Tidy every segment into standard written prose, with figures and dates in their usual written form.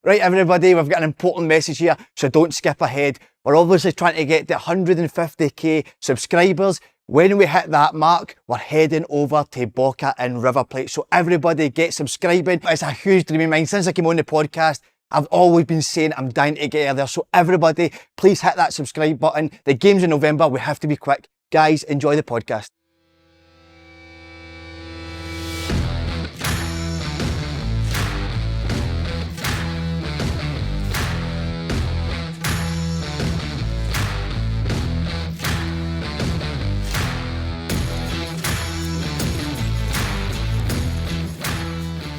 Right, everybody, we've got an important message here, so don't skip ahead. We're obviously trying to get to 150k subscribers. When we hit that mark, we're heading over to Boca and River Plate. So everybody get subscribing. It's a huge dream of mine. Since I came on the podcast, I've always been saying I'm dying to get there. So everybody, please hit that subscribe button. The game's in November. We have to be quick. Guys, enjoy the podcast.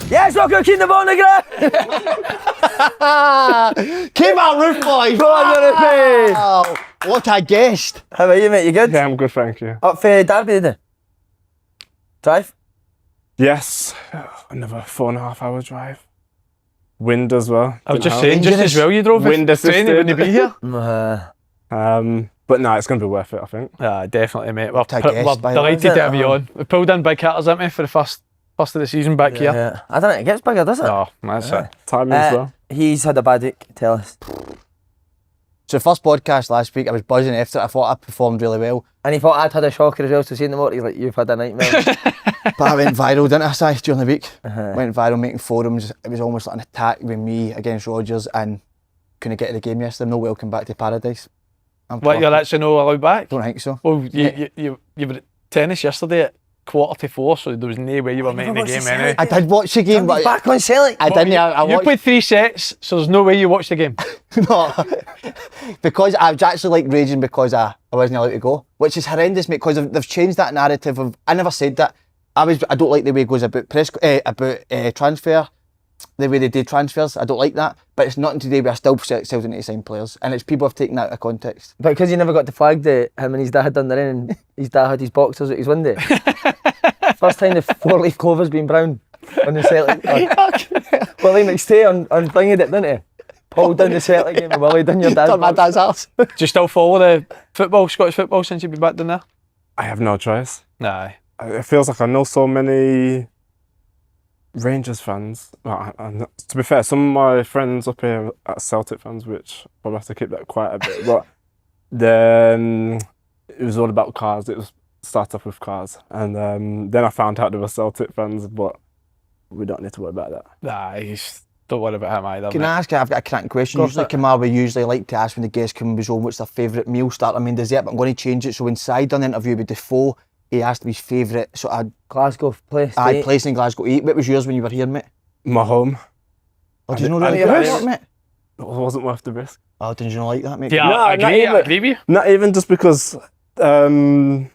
Yes, we're going to keep the ball on the ground. Kemar Roofe, boys. Wow. What a guest. How are you, mate? You good? Yeah, I'm good, thank you. Up for Derby, did you? Drive? Yes, another 4.5 hour drive. Wind as well. I was just saying, just as well you drove Wind it. Training, wouldn't you be here? But no, it's going to be worth it, I think. Yeah, definitely, mate. We're guess, by delighted the way. to have you on. We pulled in big hitters, haven't we, for the first of the season back here? Yeah. I don't think it gets bigger, does it? No, that's it. Timing as well. He's had a bad week, tell us. So first podcast last week, I was buzzing after it. I thought I performed really well. And he thought I'd had a shocker as well, so seeing the motor, he's like, you've had a nightmare. But I went viral, didn't I, Si, during the week? Went viral making forums. It was almost like an attack with me against Rodgers and couldn't get to the game yesterday. No welcome back to paradise. What, you're actually no allowed back? Don't think so. Well, you were at tennis yesterday at 3:45, so there was no way you were making the game anyway. I did watch the game, but back on Celtic. I didn't. I You watched. played 3 sets, so there's no way you watched the game. No, because I was actually like raging because I wasn't allowed to go, which is horrendous, mate. Because they've changed that narrative of. I never said that. I don't like the way it goes about transfer, the way they do transfers. I don't like that. But it's nothing to do with I still selling to sign players, and it's people have taken that out of context. But because you never got to flag him and his dad done the in and his dad had his boxers at his window. First time the 4-leaf clover's been brown on the Celtic. Well, the next day on thingy it, didn't he? Paul done the Celtic game and Willie done your dad's Turn my dad's arse. Do you still follow the football, Scottish football, since you've been back down there? I have no choice. Nah. It feels like I know so many Rangers fans. To be fair, some of my friends up here are Celtic fans, which I'll have to keep that quiet a bit. But then it was all about cars. It was start off with cars, and then I found out they were Celtic fans, but we don't need to worry about that. Nah, don't worry about him either. Can I ask? I've got a cracking question. Usually, Kemar, we usually like to ask when the guests come on what's their favourite meal, starter, main dessert. But I'm going to change it. So when Si done an interview with Defoe, he asked me his favourite sort of Glasgow place. place in Glasgow to eat. What was yours when you were here, mate? My home. Oh, did you know that it was, mate? It wasn't worth the risk. Oh, did you not like that, mate? Yeah, No, I agree with you. Not even just because you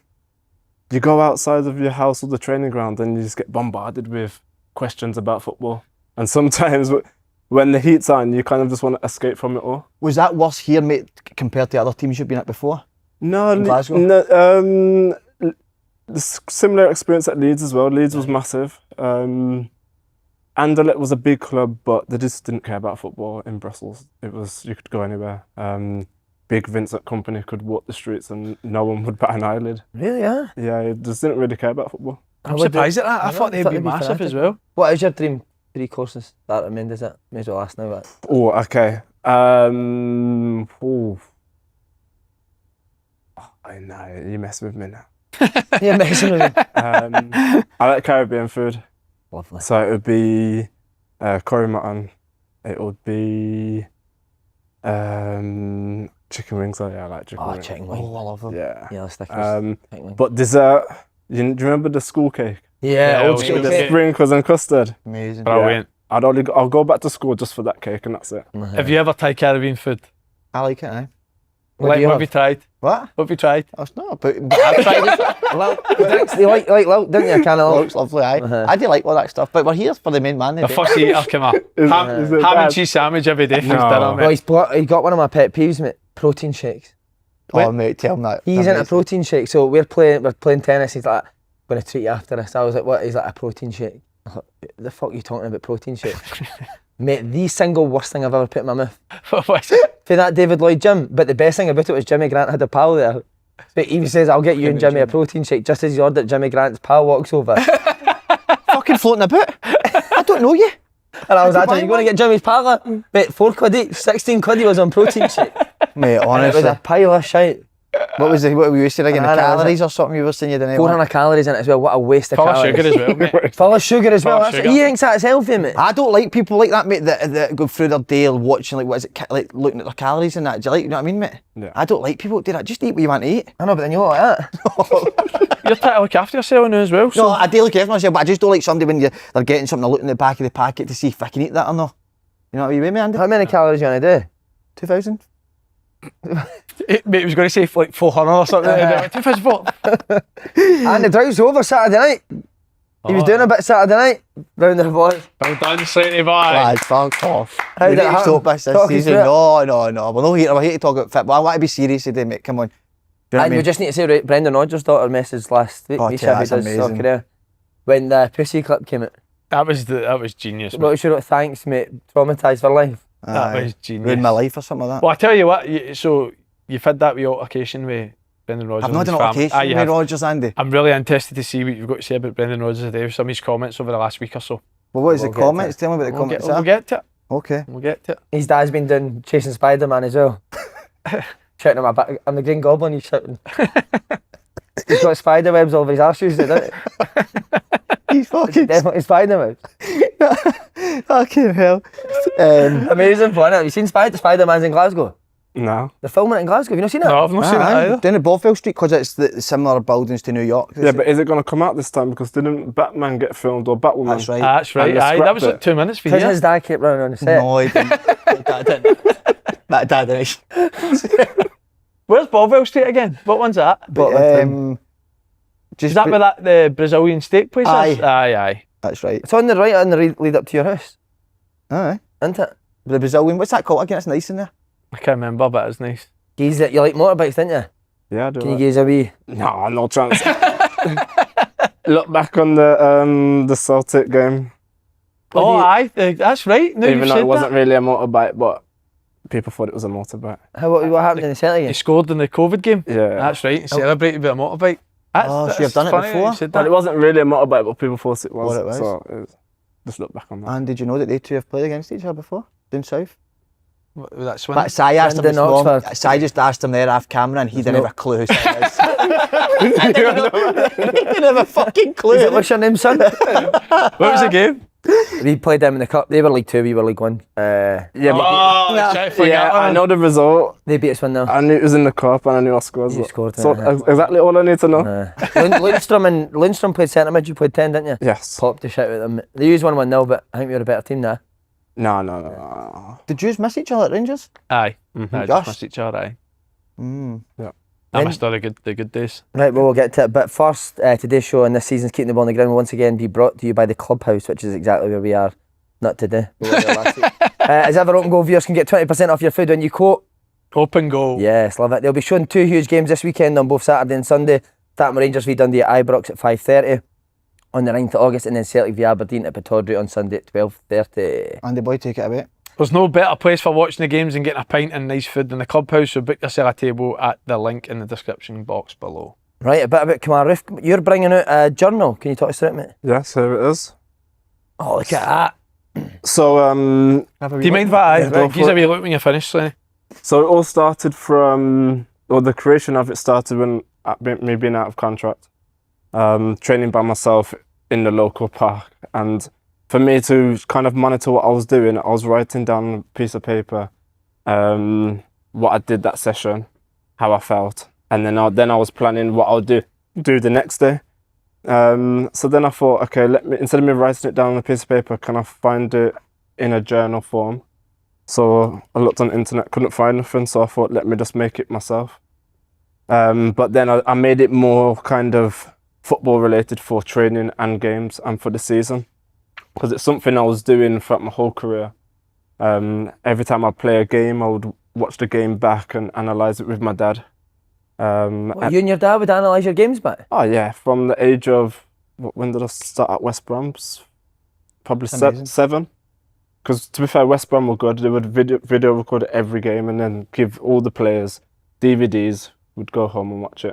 go outside of your house or the training ground and you just get bombarded with questions about football. And sometimes when the heat's on, you kind of just want to escape from it all. Was that worse here, mate, compared to other teams you've been at before? No, In Glasgow? similar experience at Leeds as well. Leeds was massive. Anderlecht was a big club, but they just didn't care about football in Brussels. It was, you could go anywhere. Big Vincent Kompany could walk the streets and no one would bat an eyelid. Really, yeah? Yeah, it just didn't really care about football. I'm surprised at that. I thought they'd be massive as well. What is your dream 3 courses? That remained, is it? May as well ask now. But... Oh, okay. I know, you're messing with me now. You're messing with me. I like Caribbean food. Lovely. So it would be curry mutton. It would be chicken wings. Oh yeah, I like chicken wings. Chicken wings. Oh, I love them. Yeah. Yeah, let's stick But dessert, do you remember the school cake? Yeah, Yeah, old we school should The cake. sprinkles and custard. Amazing. Brilliant. I'll go back to school just for that cake and that's it. Have you ever tried Caribbean food? I like it, eh? What have you tried? What? What have you tried? Oh, it's not about, but I've tried it. Drinks, you like Lilt, didn't you? Kind It of. looks lovely, aye. I do like all that stuff, but we're here for the main man. The first eater, come on. Ham Is it and bad? cheese sandwich every day for his No. dinner, Well, mate. he got one of my pet peeves, mate. Protein shakes. Oh, mate, tell him that. He's into protein shakes. So we're playing tennis. He's like, going to treat you after this. I was like, what? He's like, a protein shake. I thought, the fuck are you talking about protein shake? Mate, the single worst thing I've ever put in my mouth. What was it? For that David Lloyd gym. But the best thing about it was Jimmy Grant had a pal there. But he says, I'll get you and Jimmy a protein shake. Just as he ordered, Jimmy Grant's pal walks over. Fucking floating about. I don't know you. And I was like, you're going to get Jimmy's parlour? Mate, £4 each, 16 quid he was on protein shake. Mate, And it honestly. was a pile of shite. What were you saying again? The I know, calories or something you were saying you didn't 400 calories in it as well. What a waste of Full of calories. sugar as well, mate. Full of sugar as well. Full of That's- sugar. He thinks that's healthy, mate. I don't like people like that, mate, that go through their day watching, like, what is it, like looking at their calories and that. Do you like, you know what I mean, mate? Yeah. I don't like people who do that. Just eat what you want to eat. I know, but then you look like that. You're trying to look after yourself now as well. So No, I do look after myself, but I just don't like somebody when they're getting something, they're looking at the back of the packet to see if I can eat that or not. You know what I mean, Andy? How many calories you want to do? 2,000? mate, he was going to say like 400 or something. 2004. And the drive's over Saturday night. He was doing a bit Saturday night. Round the boys. Well done, Slaney boy. Lad, fuck off. How We did need it to happen? stop this Talk us season. through it. No. We're here to talk about football. I want to be serious today, mate. Come on. Do you know what I And we mean? just need to say, right, Brendan Rodgers' daughter messaged last week. Oh, We yeah, said that's he does amazing. soccer there. When the Pussy clip came out. That was genius, mate. Wrote, she wrote, thanks, mate. Traumatised for life. That Aye. was genius. Ruined my life or something like that. Well, I tell you what, so you've had that wee altercation with Brendan Rodgers. I've not and done his an family. altercation You with have. Rodgers, Andy. I'm really interested to see what you've got to say about Brendan Rodgers today with some of his comments over the last week or so. Well, what is We'll the get to comments? it. Tell me about the We'll comments. get to it. Okay. We'll get to it. His dad's been doing chasing Spider-Man as well. Shouting at my back. I'm the Green Goblin, he's shouting. He's got spider webs all over his arse shoes, doesn't he? He's fucking Definitely spider webs. fucking hell. Amazing fun. Have you seen Spider-Man's in Glasgow? No. They're filming it in Glasgow. Have you not seen it? No, I've not seen it either. Down at Bothwell Street because it's the similar buildings to New York. Yeah, but is it going to come out this time? Because didn't Batman get filmed or Batwoman? That's right. That's right. And they Aye, that was scrapped like 2 minutes for Because you. his dad kept running on the set. No, he didn't. That didn't. That didn't. Where's Bothwell Street again? What one's that? Just Is that where that the Brazilian steak place is? Aye. Aye. That's right. It's on the right on the lead up to your house, Aye. isn't it? The Brazilian, what's that called again? It's nice in there. I can't remember, but it's nice. Geez, you like motorbikes, didn't you? Yeah, I do. Can you gaze a wee? No, no chance. Look back on the Celtic game. Oh, aye, that's right. No, Even you've though said it wasn't that. really a motorbike, but people thought it was a motorbike. What happened in the Celtic He game? scored in the COVID game. Yeah. That's right. He celebrated with a motorbike. Oh, so you've done it funny before? you said But that. it wasn't really a motorbike, but people thought it was. What it was. So just look back on that. And did you know that they two have played against each other before? Down south? What, was that swing? But Si asked him this Brendan morning. Oxford. Si just asked him there off camera and he didn't no- have a clue who Si is. He didn't have a fucking clue. Is it, what's your name, son? What was the game? We played them in the cup. They were League 2, we were League 1. Yeah, Oh, try to forget yeah, I one. know the result. They beat us 1-0. I knew it was in the cup and I knew I scored. You scored, So yeah. exactly all I need to know. Lundstrom played centre mid, you played 10, didn't you? Yes. Popped the shit with them. They used 1-0, but I think we were a better team now. No. Did you miss each other at Rangers? Aye. Mhm. I Just? just missed each other, aye. I missed all the good days. Right, well, we'll get to it. But first, today's show and this season's Keeping the Ball on the Ground will once again be brought to you by the Clubhouse, which is exactly where we are. Not today. We were there last week. As ever, open goal viewers can get 20% off your food when you quote. Open goal. Yes, love it. They'll be showing 2 huge games this weekend on both Saturday and Sunday. Starting with Rangers v Dundee at Ibrox at 5:30 on the 9th of August, and then Celtic v Aberdeen at Pittodrie on Sunday at 12:30. Andy boy, take it away. There's no better place for watching the games and getting a pint and nice food than the Clubhouse, so book yourself a table at the link in the description box below. Right, a bit about Kemar Roofe. You're bringing out a journal. Can you talk us through it, mate? Yes, here it is. Oh, look at that. So Do you mind that? Yeah, go Right, for give us a it. wee look when you're finished, Slaney. So it all started from, or the creation of it started when me being out of contract, training by myself in the local park, and for me to kind of monitor what I was doing, I was writing down on a piece of paper what I did that session, how I felt, and then I was planning what I'll do the next day. So then I thought, okay, instead of me writing it down on a piece of paper, can I find it in a journal form? So I looked on the internet, couldn't find nothing, so I thought, let me just make it myself. But then I made it more kind of football related for training and games and for the season, because it's something I was doing throughout my whole career. Every time I play a game, I would watch the game back and analyse it with my dad. What, you and your dad would analyse your games back? Oh yeah, from the age of, when did I start at West Brom's? Probably Amazing. 7. Because to be fair, West Brom were good. They would video record every game and then give all the players DVDs. Would go home and watch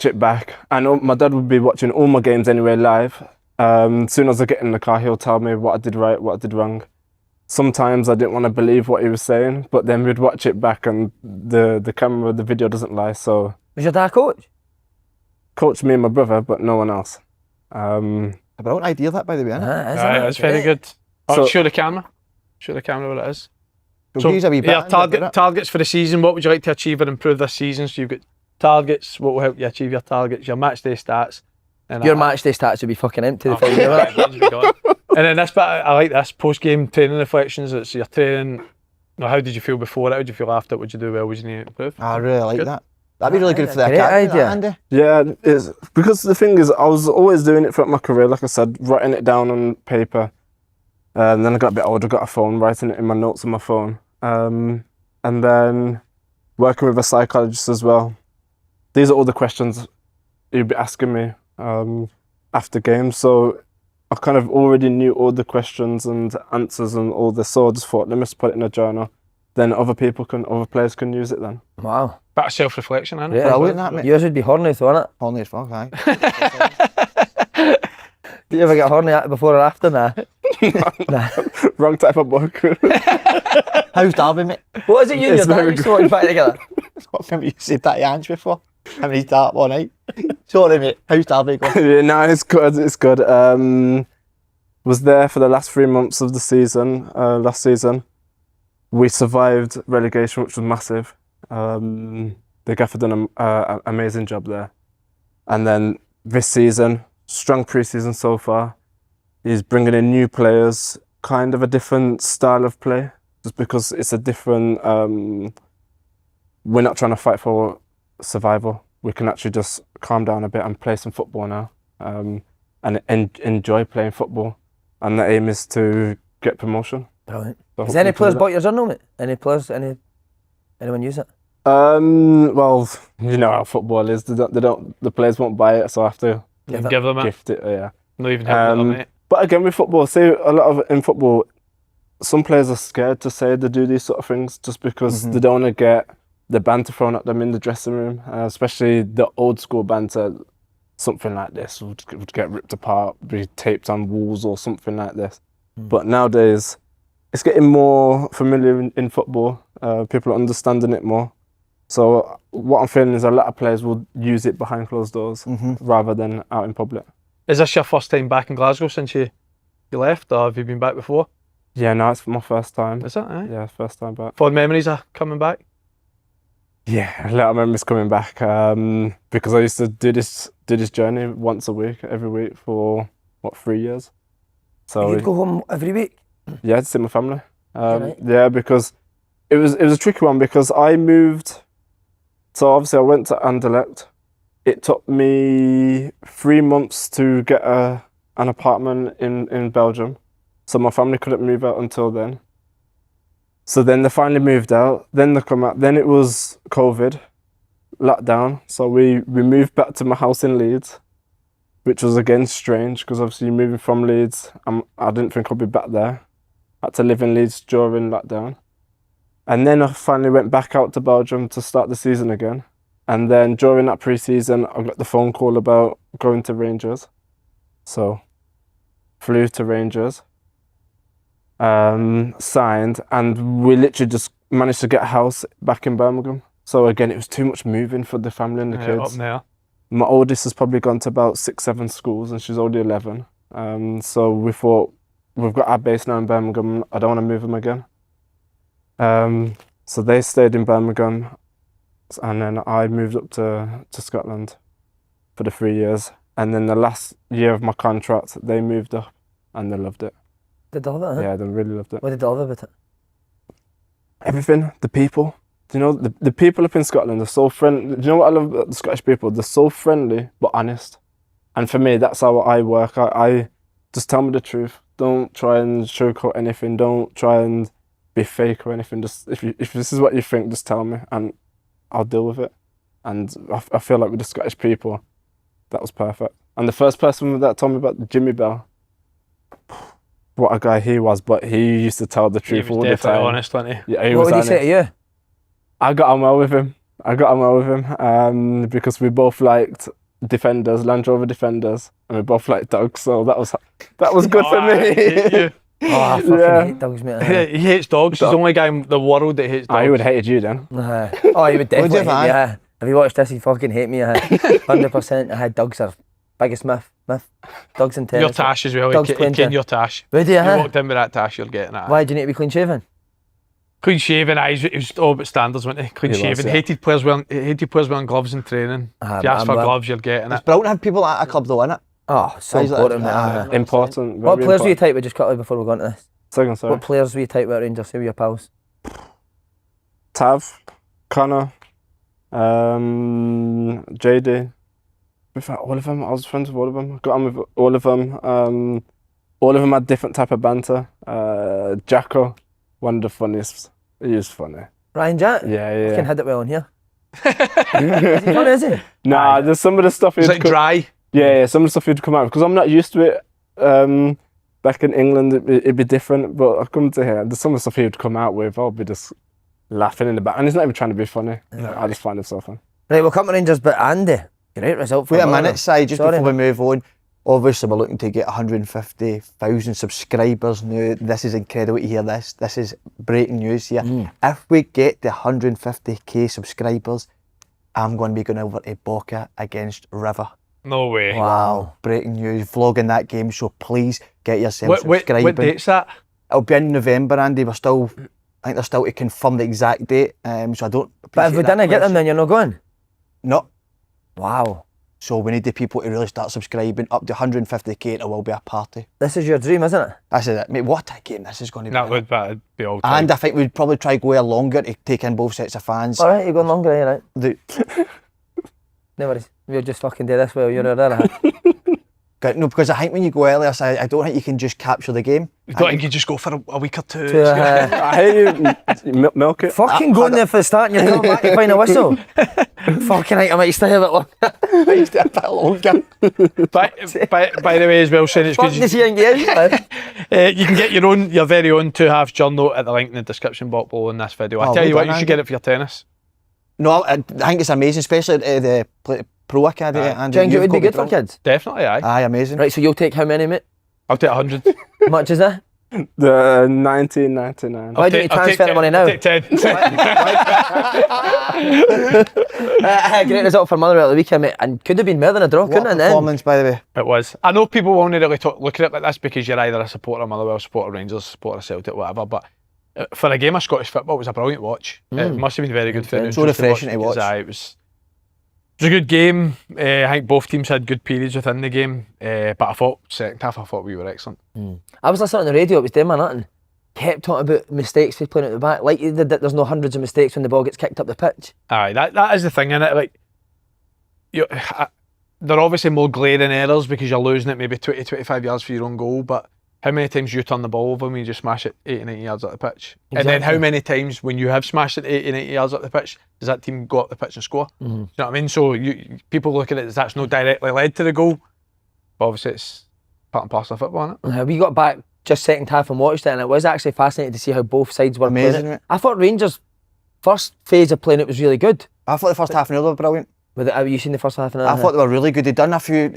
it back. And my dad would be watching all my games anyway live. Soon as I get in the car, he'll tell me what I did right, what I did wrong. Sometimes I didn't want to believe what he was saying, but then we'd watch it back and the camera, the video doesn't lie. So Was your dad coach? coached me and my brother, but no one else. A brilliant idea that, by the way, isn't it? Aye, It's very good. Oh, So- show the camera. Show the camera what it is. We'll So, use a wee bit yeah, into it, innit? targets for the season. What would you like to achieve or improve this season? So you've got targets. What will help you achieve your targets? Your match day stats. And Your match day stats would be fucking empty. The final, yeah, right? and then this bit, I like this post-game training reflections. It's your training. You know, how did you feel before it? How did you feel after it? What did you do well? What did you need to improve? I really like Good. that. That'd be really good for the Great academy, idea. that, Andy. Yeah, it's because the thing is, I was always doing it throughout my career. Like I said, writing it down on paper. And then I got a bit older, got a phone, writing it in my notes on my phone. And then working with a psychologist as well. These are all the questions you'd be asking me after games. So I kind of already knew all the questions and answers and all this. So I just thought, let me just put it in a journal. Then other players can use it then. Wow. Bit of self-reflection, isn't it? Yeah, Brilliant, that, mate. Yours would be horny, though, innit? Horny as fuck, aye. Do you ever get horny before or after? Nah. Nah. Wrong type of book. How's Derby, mate? What is it you and It's your dad very used to watch back together? What film you said that to Ange before? How many dart one night? Sorry, mate. How's Derby going? Yeah, no, it's good. It's good. Was there for the last 3 months of the season. Last season, we survived relegation, which was massive. The gaffer done an amazing job there. And then this season, strong pre-season so far. He's bringing in new players, kind of a different style of play, just because it's a different. We're not trying to fight for survival. We can actually just calm down a bit and play some football now, and enjoy playing football. And the aim is to get promotion. Brilliant. So Has any hopefully players do bought your journal, mate? Any players? Anyone use it? that. Well, you know how football is. The players won't buy it, so I have to Give them it. gift it. Yeah. Not even helping them, mate. But again, with football, say a lot of in football, some players are scared to say they do these sort of things just because they don't want to get the banter thrown at them in the dressing room, especially the old school banter. Something like this would get ripped apart, be taped on walls or something like this. But nowadays, it's getting more familiar in football. People are understanding it more. So what I'm feeling is a lot of players will use it behind closed doors rather than out in public. Is this your first time back in Glasgow since you left, or have you been back before? Yeah, no, it's my first time. Is it? Aye. Yeah, first time back. Fond memories of coming back? Yeah, a lot of memories coming back because I used to do this journey once a week, every week for 3 years. So You'd go home every week? yeah, to see my family. Right. Yeah, because it was a tricky one because I moved. So obviously I went to Anderlecht. It took me 3 months to get an apartment in Belgium, so my family couldn't move out until then. So then they finally moved out. Then they come out. Then it was COVID, lockdown. So we moved back to my house in Leeds, which was again strange because obviously you're moving from Leeds. I didn't think I'd be back there. I had to live in Leeds during lockdown. And then I finally went back out to Belgium to start the season again. And then during that pre-season, I got the phone call about going to Rangers. So flew to Rangers, signed, and we literally just managed to get a house back in Birmingham. So again, it was too much moving for the family and the Up kids. there. My oldest has probably gone to about 6-7 schools and she's only 11. So we thought, we've got our base now in Birmingham, I don't want to move them again. So they stayed in Birmingham and then I moved up to Scotland for the 3 years. And then the last year of my contract, they moved up and they loved it. Did they love it, huh? Yeah, they really loved it. What did they love about it? Everything, the people. Do you know, the people up in Scotland are so friendly. Do you know what I love about the Scottish people? They're so friendly, but honest. And for me, that's how I work. I just tell me the truth. Don't try and sugarcoat anything. Don't try and be fake or anything. Just if this is what you think, just tell me and I'll deal with it. And I feel like with the Scottish people, that was perfect. And the first person that told me about Jimmy Bell, what a guy he was, but he used to tell the truth all the definitely time. honest, wasn't he? Yeah, he What was would he honest. say to you? I got on well with him. Because we both liked defenders, Land Rover defenders, and we both like dogs, so that was good for I hate me. you. Oh, I fucking hate dogs, mate. He hates dogs. He's the only guy in the world that hates dogs. I would have hated you then. Oh, he would definitely hate me. man? Yeah. If you watched this, he'd fucking hate me. 100%. Dogs are biggest myth. Dogs and tennis. Your tash as well. Dogs He playing came your tash. Would you? You walked in with that tash, you're getting it. Why do you need to be clean shaven? Clean shaven, eyes. It was all about standards, wasn't he? Clean He was, shaven. yeah. Hated players wearing gloves in training. If you ask for gloves, you're getting it. It's brilliant to have people at a club though, innit? Oh, so Guys like important. that. mate. Important. What very players were you important. tight with, just quickly before we go on to this? Second, sorry. What players were you tight with at Rangers? Who were your pals? Tav, Connor, JD. In fact, all of them. I was friends with all of them. Got on with all of them. All of them had different type of banter. Jacko, one of the funniest. He is funny. Ryan Jack? Yeah. Fucking had it well on here. Is he funny, is he? Nah, there's some of the stuff. Is it dry? Yeah, some of the stuff he'd come out because I'm not used to it. Back in England, it'd be different, but I come to here. There's some of the stuff he would come out with. I'll be just laughing in the back, and he's not even trying to be funny. I just find it so fun. Right, we'll come to Rangers, but Andy, great result for Wait a Motherwell. minute, Si, just Sorry, before we move on. Obviously, we're looking to get 150,000 subscribers now. This is incredible to hear this. This is breaking news here. If we get the 150k subscribers, I'm going to be going over to Boca against River. No way. Wow. Breaking news, vlogging that game, so please get yourself subscribing. What date's that? It'll be in November, Andy. I think they're still to confirm the exact date, so I don't... But if we appreciate that didn't get them, question. then you're not going? No. Wow. So we need the people to really start subscribing. Up to 150k, it will be a party. This is your dream, isn't it? This is it. Mate, what a game this is going to be. That'd be all time. And I think we'd probably try go a longer to take in both sets of fans. All right, you're going longer, yeah, right? The- No worries. We'll just fucking do this while you're there. No, because I think when you go earlier, so I don't think you can just capture the game. You don't think you just go for a week or two? I hate you. Milk it. Fucking going there for the start and you're coming back to find a whistle. Fucking hell, I might stay a bit longer. A bit longer. by the way, as well, saying it's Fuck good. this year engaged, man. You can get your very own Halves Journal at the link in the description box below in this video. I Oh, tell you well what, you done, should get it for your tennis. No, I think it's amazing, especially the Pro Academy. Aye. And Do you think it you've would be got good for drunk. kids? Definitely, aye. Aye, amazing. Right, so you'll take how many, mate? I'll take 100. How much is that? The 1999. Why don't you transfer the money now? I'll take 10. Great result for Motherwell at the weekend, mate. And could have been more than a draw, What couldn't a it? Then? performance, by the way. It was. I know people won't really look at it like this because you're either a supporter of Motherwell, supporter of Rangers, supporter of Celtic, whatever, but for a game of Scottish football, it was a brilliant watch. It must have been very good for the So refreshing to watch. It was a good game. I think both teams had good periods within the game, but I thought second half we were excellent. I was listening on the radio, it was Damon Martin. Kept talking about mistakes for playing at the back. Like you did, that there's no hundreds of mistakes when the ball gets kicked up the pitch. Aye, that is the thing, innit? Like, they're obviously more glaring errors because you're losing it maybe 20-25 yards for your own goal, but how many times do you turn the ball over when you just smash it 80-90 yards up the pitch? Exactly. And then how many times when you have smashed it 80-90 yards up the pitch, does that team go up the pitch and score? Do you know what I mean? So people look at it as that's not directly led to the goal, but obviously it's part and parcel of football, isn't it? We got back just second half and watched it, and it was actually fascinating to see how both sides were Amazing, playing it. mate. I thought Rangers' first phase of playing it was really good. I thought the first half an hour were brilliant. Have you seen the first half an hour? I thought they were really good. They'd done a few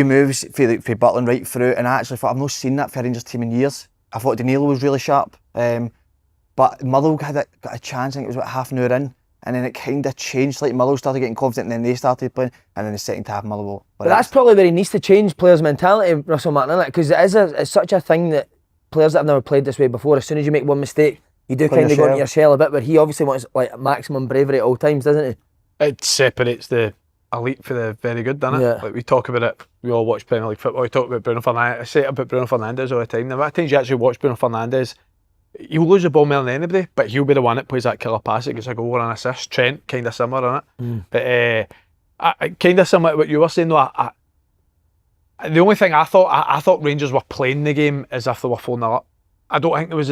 moves for Butland right through, and I actually thought I've not seen that for a Rangers team in years. I thought Danilo was really sharp, but Motherwell got a chance. I think it was about half an hour in, and then it kind of changed. Like Motherwell started getting confident, and then they started playing, and then the second half Motherwell. But that's probably where he needs to change players' mentality, Russel Martin, isn't it? Because it's such a thing that players that have never played this way before, as soon as you make one mistake, you do Play kind of your go into shell. your shell a bit, but he obviously wants like maximum bravery at all times, doesn't he? It separates the elite for the very good, doesn't it? Yeah. Like we talk about it, we all watch Premier League football, we talk about Bruno Fernandes, I say it about Bruno Fernandes all the time. The amount of times you actually watch Bruno Fernandes, he'll lose the ball more than anybody, but he'll be the one that plays that killer pass that gets a goal or an assist. Trent, kind of similar, innit? But kind of similar to what you were saying though, the only thing I thought Rangers were playing the game as if they were 4-0 up. I don't think there was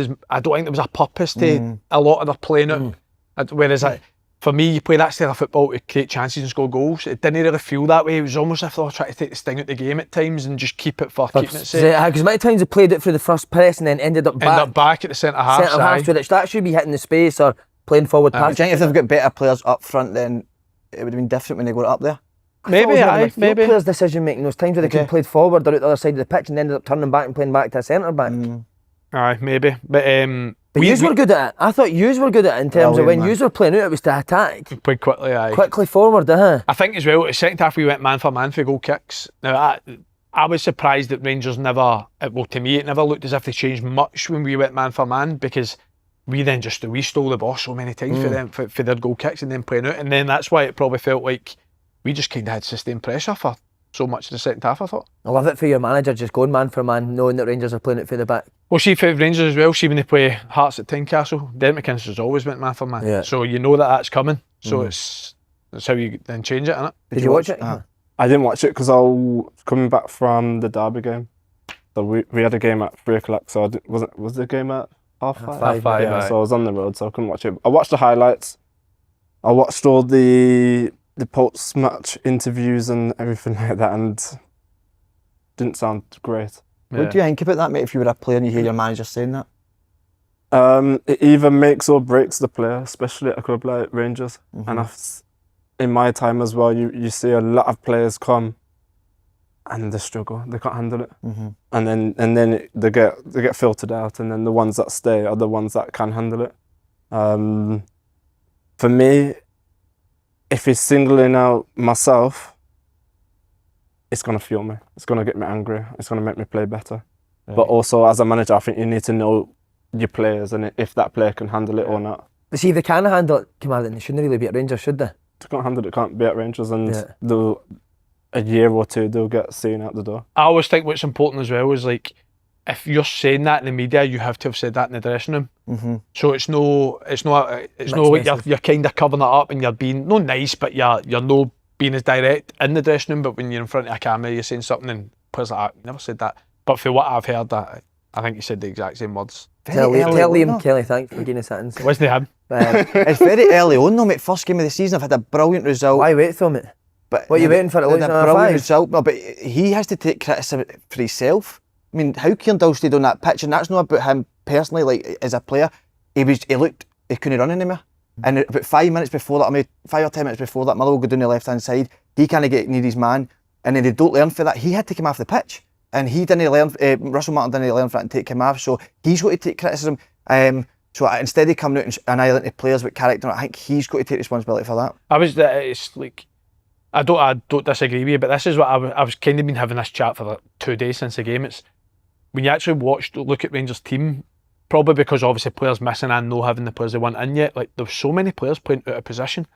a purpose to a lot of their playing it. Whereas for me, you play that style of football to create chances and score goals. It didn't really feel that way. It was almost as if they were trying to take the sting out the game at times and just keep it for keeping it safe. Because many times they played it through the first press and then ended up Back at the centre half. centre half, which that should be hitting the space or playing forward I pass. think if they've got better players up front, then it would have been different when they got up there. maybe. Players' decision making. Those times where they could have played forward or out the other side of the pitch and ended up turning back and playing back to a centre back. Aye, maybe. But yous were good at it. I thought yous were good at it in terms of when yous were playing out, it was to attack. Played quickly, aye. Quickly forward, I think as well, the second half we went man for man for goal kicks. Now, I was surprised that Rangers never, well, to me, it never looked as if they changed much when we went man for man, because we then we stole the ball so many times for them, for their goal kicks and then playing out. And then that's why it probably felt like we just kind of had sustained pressure for so much of the second half, I thought. I love it for your manager just going man for man, knowing that Rangers are playing it for the back. Well, see, for Rangers as well, see when they play Hearts at Tynecastle, Derek McInnes always went man for man. Yeah. So you know that's coming. So that's how you then change it, innit? Did you watch it? I didn't watch it because I was coming back from the Derby game. So we had a game at 3 o'clock, so was the game at half five? Yeah, so I was on the road, so I couldn't watch it. I watched the highlights. I watched all the post-match interviews and everything like that, and didn't sound great. Yeah. What do you think about that, mate, if you were a player and you hear your manager saying that? It either makes or breaks the player, especially at a club like Rangers. And in my time as well, you see a lot of players come and they struggle, they can't handle it. And then they get filtered out, and then the ones that stay are the ones that can handle it. For me, if he's singling out myself, it's going to fuel me. It's going to get me angry. It's going to make me play better. Right. But also, as a manager, I think you need to know your players and if that player can handle it or not. But see, if they can handle it, Kemar, then they shouldn't really be at Rangers, should they? They can't handle it, can't be at Rangers, and a year or two, they'll get seen out the door. I always think what's important as well is, like, if you're saying that in the media, you have to have said that in the dressing room. So it's no like you're kind of covering it up and you're being no nice, but you're no being as direct in the dressing room. But when you're in front of a camera, you're saying something, and players like, never said that. But for what I've heard, I think he said the exact same words. Tell Liam Kelly thanks for giving us that insight. Wasn't him? It's very early on though, mate. First game of the season, I've had a brilliant result. Why wait though, mate? But what are you waiting for? A brilliant result. No, but he has to take criticism for himself. I mean, how Kieran Dowell stayed on that pitch, and that's not about him personally, like as a player. He couldn't run anymore. And about 5 minutes before that, I mean 5 or 10 minutes before that, Motherwell go down the left hand side. He kind of get near his man, and then they don't learn for that. He had to come off the pitch, and he didn't learn. Russell Martin didn't learn for that and take him off. So he's got to take criticism. So instead of coming out and annihilating the players with character, I think he's got to take responsibility for that. It's like, I don't disagree with you, but this is what I was kind of been having this chat for like 2 days since the game. It's when you actually look at Rangers' team, probably because obviously players missing and no having the players they want in yet. Like, there's so many players playing out of position.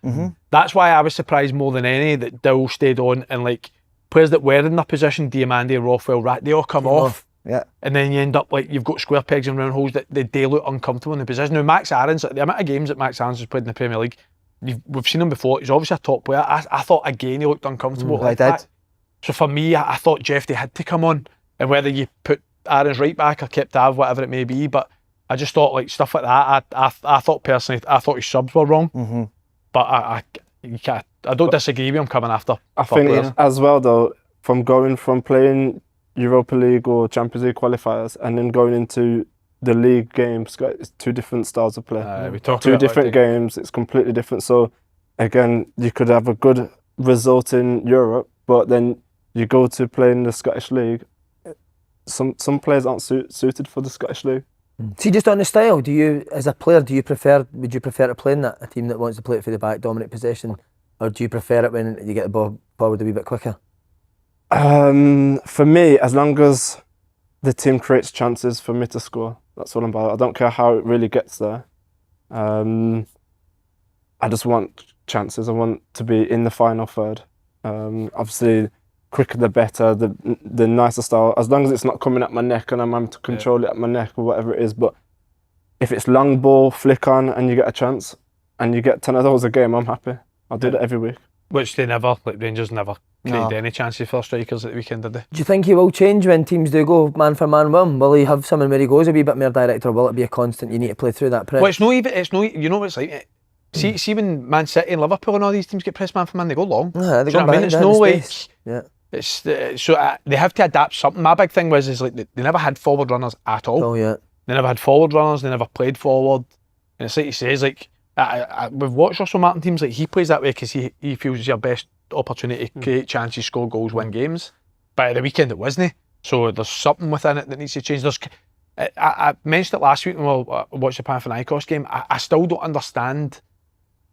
That's why I was surprised more than any that Dowell stayed on, and like players that were in their position, Diamandi, Rothwell, they all come off. Yeah. And then you end up like you've got square pegs and round holes that they look uncomfortable in the position. Now Max Aarons, the amount of games that Max Aarons has played in the Premier League, we've seen him before. He's obviously a top player. I thought again he looked uncomfortable. I did. So for me, I thought Jeff had to come on, and whether you put Aarons right back or kept Av, whatever it may be, but I just thought like stuff like that. I thought personally, I thought his subs were wrong. But I don't disagree with him coming after. I think players as well though, from going from playing Europa League or Champions League qualifiers and then going into the league games, it's two different styles of play. Two different games, it's completely different. So again, you could have a good result in Europe, but then you go to play in the Scottish League. Some players aren't suited for the Scottish League. See, just on the style, as a player, would you prefer to play in that, a team that wants to play it for the back, dominant possession, or do you prefer it when you get the ball forward a wee bit quicker? For me, as long as the team creates chances for me to score, that's what I'm about. I don't care how it really gets there. I just want chances. I want to be in the final third. Obviously, quicker the better, the nicer style. As long as it's not coming at my neck and I'm having to control it at my neck or whatever it is. But if it's long ball, flick on, and you get a chance, and you get 10 of those a game, I'm happy. I'll do that every week. Which Rangers never created any chances for strikers at the weekend, did they? Do you think he will change when teams do go man for man with him? Will he have someone where he goes a wee bit more direct, or will it be a constant, you need to play through that press? Well, it's no, you know what it's like. See when Man City and Liverpool and all these teams get pressed man for man, they go long. They go back. It's no like... Yeah. It's so they have to adapt something. My big thing is like they never had forward runners at all. Oh yeah. They never had forward runners. They never played forward. And it's like he says, like we've watched Russell Martin teams, like he plays that way because he feels he's your best opportunity to create chances, score goals, win games. But at the weekend it wasn't. So there's something within it that needs to change. I mentioned it last week when we watched the Panathinaikos game. I still don't understand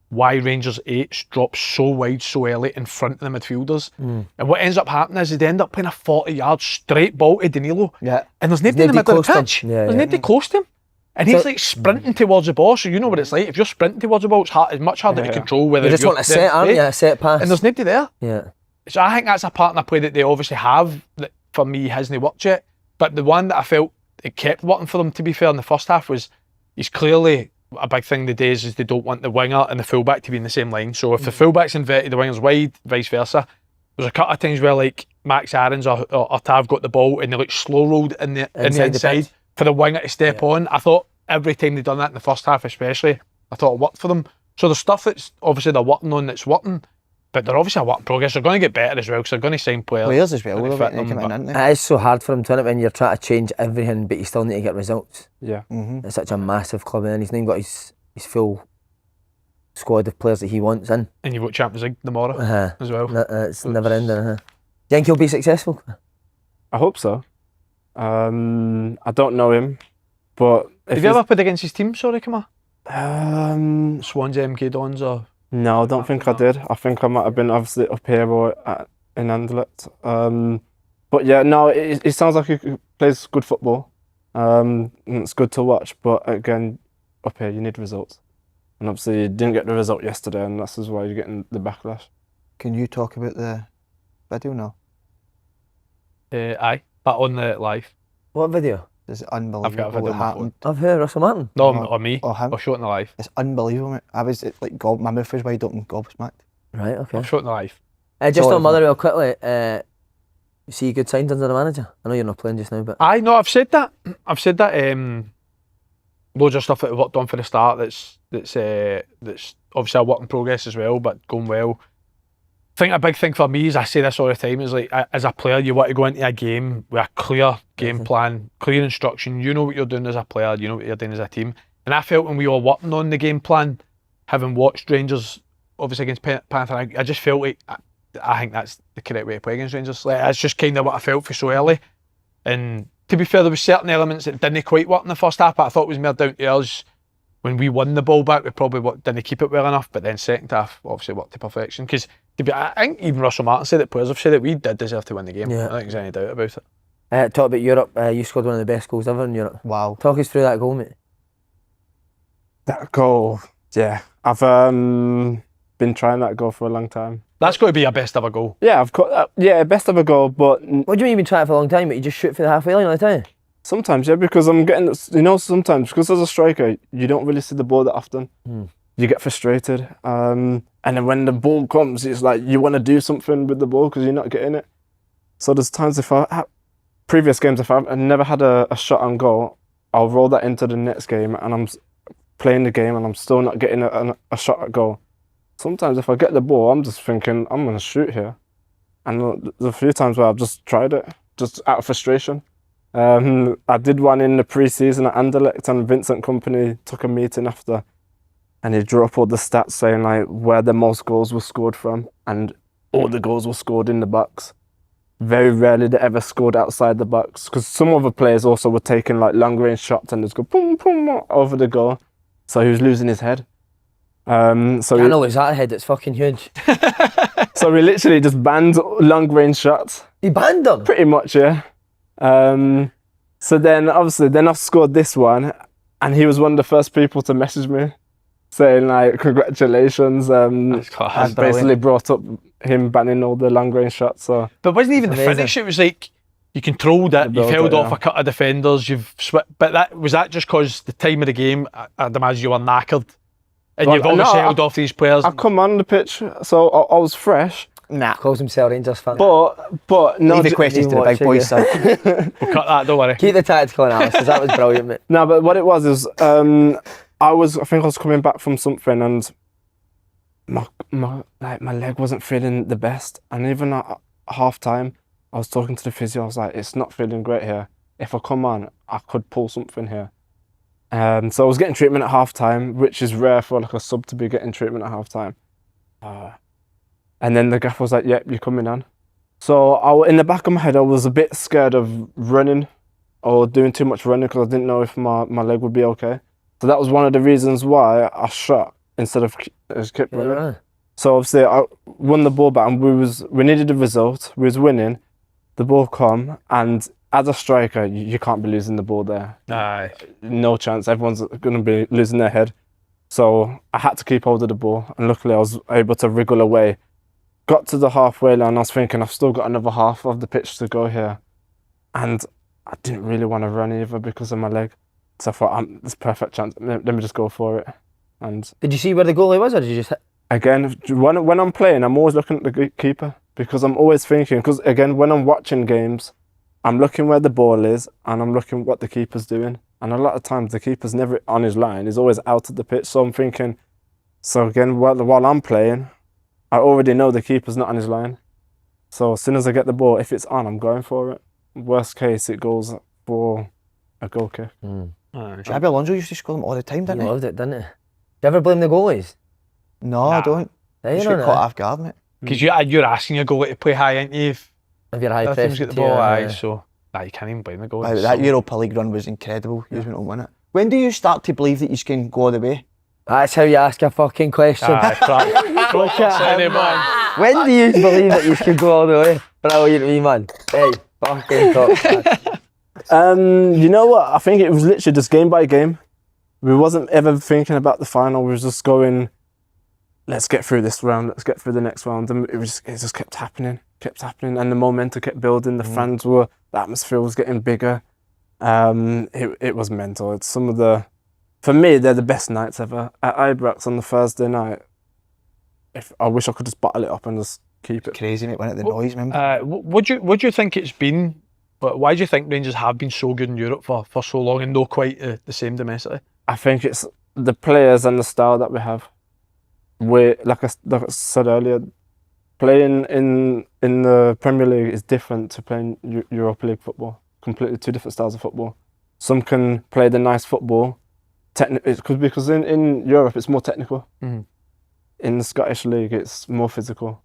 why Rangers 8s drop so wide so early in front of the midfielders. And what ends up happening is they end up playing a 40-yard straight ball to Danilo. Yeah. And there's nobody in the middle of the pitch. Yeah, there's nobody close to him. And he's like sprinting towards the ball. So you know what it's like. If you're sprinting towards the ball, it's much harder to control. Whether You just want a set, aren't you? A set pass. And there's nobody there. Yeah. So I think that's a partner play that they obviously have that for me hasn't worked yet. But the one that I felt it kept working for them, to be fair, in the first half was he's clearly a big thing the days is they don't want the winger and the fullback to be in the same line. So if the fullback's inverted, the winger's wide, vice versa. There's a couple of times where like Max Aarons or Tav got the ball and they like slow rolled in the inside for the winger to step on. I thought every time they've done that in the first half especially, I thought it worked for them. So the stuff that's obviously they're working on that's working, but they're obviously a work in progress. They're going to get better as well because they're going to sign players as well. It is so hard for him to when you're trying to change everything, but you still need to get results. Yeah. It's such a massive club, and he's not even got his full squad of players that he wants in. And you've got Champions League tomorrow as well. It's never ending. Do you think he'll be successful? I hope so. I don't know him, but have you ever played against his team? Sorry, Kemar. Swansea MK Dons or? No, I don't think I did. I think I might have been obviously up here or in Anderlecht. But yeah, no, it sounds like he plays good football. It's good to watch, but again, up here you need results. And obviously you didn't get the result yesterday, and that's why you're getting the backlash. Can you talk about the video now? Aye, but on the live. What video? It's unbelievable. I've got a video what on my happened. I've heard Russel Martin. No, or me. Or him. Or shot in the live. It's unbelievable, mate. I was like, my mouth was wide open, gobsmacked. Right, okay. I've shot in the live. Just on Motherwell quickly, you see good signs under the manager? I know you're not playing just now, but... Aye, no, I've said that. Loads of stuff that we've worked on for the start that's obviously a work in progress as well, but going well. I think a big thing for me is, I say this all the time, is like as a player you want to go into a game with a clear game plan, clear instruction. You know what you're doing as a player, you know what you're doing as a team. And I felt when we were working on the game plan, having watched Rangers obviously against Panathinaikos, I just felt like I think that's the correct way to play against Rangers. Like, that's just kind of what I felt for so early. And to be fair, there were certain elements that didn't quite work in the first half, but I thought it was more down to us. When we won the ball back, we probably didn't keep it well enough, but then second half obviously worked to perfection. Because I think even Russel Martin said it, players have said it, we did deserve to win the game. Yeah. I don't think there's any doubt about it. Talk about Europe, you scored one of the best goals ever in Europe. Wow. Talk us through that goal, mate. That goal, yeah. I've been trying that goal for a long time. That's got to be our best ever goal. Yeah, I've got best ever goal, but What do you mean you've been trying it for a long time, but you just shoot for the halfway line all the time? sometimes, yeah, because I'm getting, sometimes because as a striker, you don't really see the ball that often. You get frustrated, and then when the ball comes, it's like you want to do something with the ball because you're not getting it. So there's times previous games, if I've never had a shot on goal, I'll roll that into the next game, and I'm playing the game and I'm still not getting a shot at goal. Sometimes if I get the ball, I'm just thinking I'm going to shoot here. And there's a few times where I've just tried it, just out of frustration. I did one in the pre-season at Anderlecht, and Vincent Kompany took a meeting after, and he drew up all the stats saying like where the most goals were scored from, and all the goals were scored in the box. Very rarely they ever scored outside the box, because some other players also were taking like long range shots and just go boom, boom, over the goal. So he was losing his head. I know it's that head, it's fucking huge. So we literally just banned long range shots. He banned them? Pretty much, yeah. So then obviously I scored this one, and he was one of the first people to message me saying like congratulations. I basically brought up him banning all the long range shots. So, but it wasn't even the finish, it was like you controlled it, you've held off a couple of defenders, but was that just because the time of the game, I'd imagine you were knackered, and you've obviously held off these players. I come on the pitch, so I was fresh. Nah. Calls himself Rangers fan. But no. Leave the questions to the big boys, son. We'll cut that, don't worry. Keep the tactical analysis, that was brilliant, mate. No, but what it was is, I think I was coming back from something, and my leg wasn't feeling the best, and even at half time, I was talking to the physio. I was like, it's not feeling great here. If I come on, I could pull something here. So I was getting treatment at half time, which is rare for like a sub to be getting treatment at half time. And then the gaffer was like, yep, you're coming on. So in the back of my head, I was a bit scared of running or doing too much running because I didn't know if my leg would be okay. So that was one of the reasons why I shot instead of just kept running. Right. So obviously I won the ball back and we needed a result. We was winning. The ball come, and as a striker, you can't be losing the ball there. Aye. No chance. Everyone's going to be losing their head. So I had to keep hold of the ball, and luckily I was able to wriggle away. Got to the halfway line, I was thinking I've still got another half of the pitch to go here. And I didn't really want to run either because of my leg. So I thought, it's a perfect chance. Let me just go for it. And Did you see where the goalie was, or did you just hit? again, when I'm playing, I'm always looking at the keeper because I'm always thinking, because again, when I'm watching games, I'm looking where the ball is and I'm looking what the keeper's doing. And a lot of times the keeper's never on his line, he's always out of the pitch. So I'm thinking, so again, while I'm playing, I already know the keeper's not on his line. So as soon as I get the ball, if it's on, I'm going for it. Worst case, it goes for a goal kick. Xabi Alonso used to score them all the time, didn't He he? loved it, didn't he? Do you ever blame the goalies? No, I don't. Yeah, Just you get know caught that. off guard, mate. Because you're asking your goalie to play high, aren't you? If If you're high other press, teams get the ball, aye. So you can't even blame the goalie. Aye, that Europa League run was incredible. You went on win it. When do you start to believe that you can go all the way? That's how you ask a fucking question. Aye, crap. Look at him, man. When do you believe that you can go all the way? Brilliant, me man. Hey, fucking top. You know what? I think it was literally just game by game. We wasn't ever thinking about the final. We was just going, let's get through this round. Let's get through the next round. And it just kept happening, and the momentum kept building. The fans the atmosphere was getting bigger. It was mental. It's for me, they're the best nights ever. At Ibrox on the Thursday night, I wish I could just bottle it up and just keep it. Crazy, mate, when it the noise, remember? What do you think it's been? Why do you think Rangers have been so good in Europe for so long and not quite the same domestically? I think it's the players and the style that we have. Like I said earlier, playing in the Premier League is different to playing Europa League football. Completely two different styles of football. Some can play the nice football, because in Europe it's more technical. Mm-hmm. In the Scottish League it's more physical.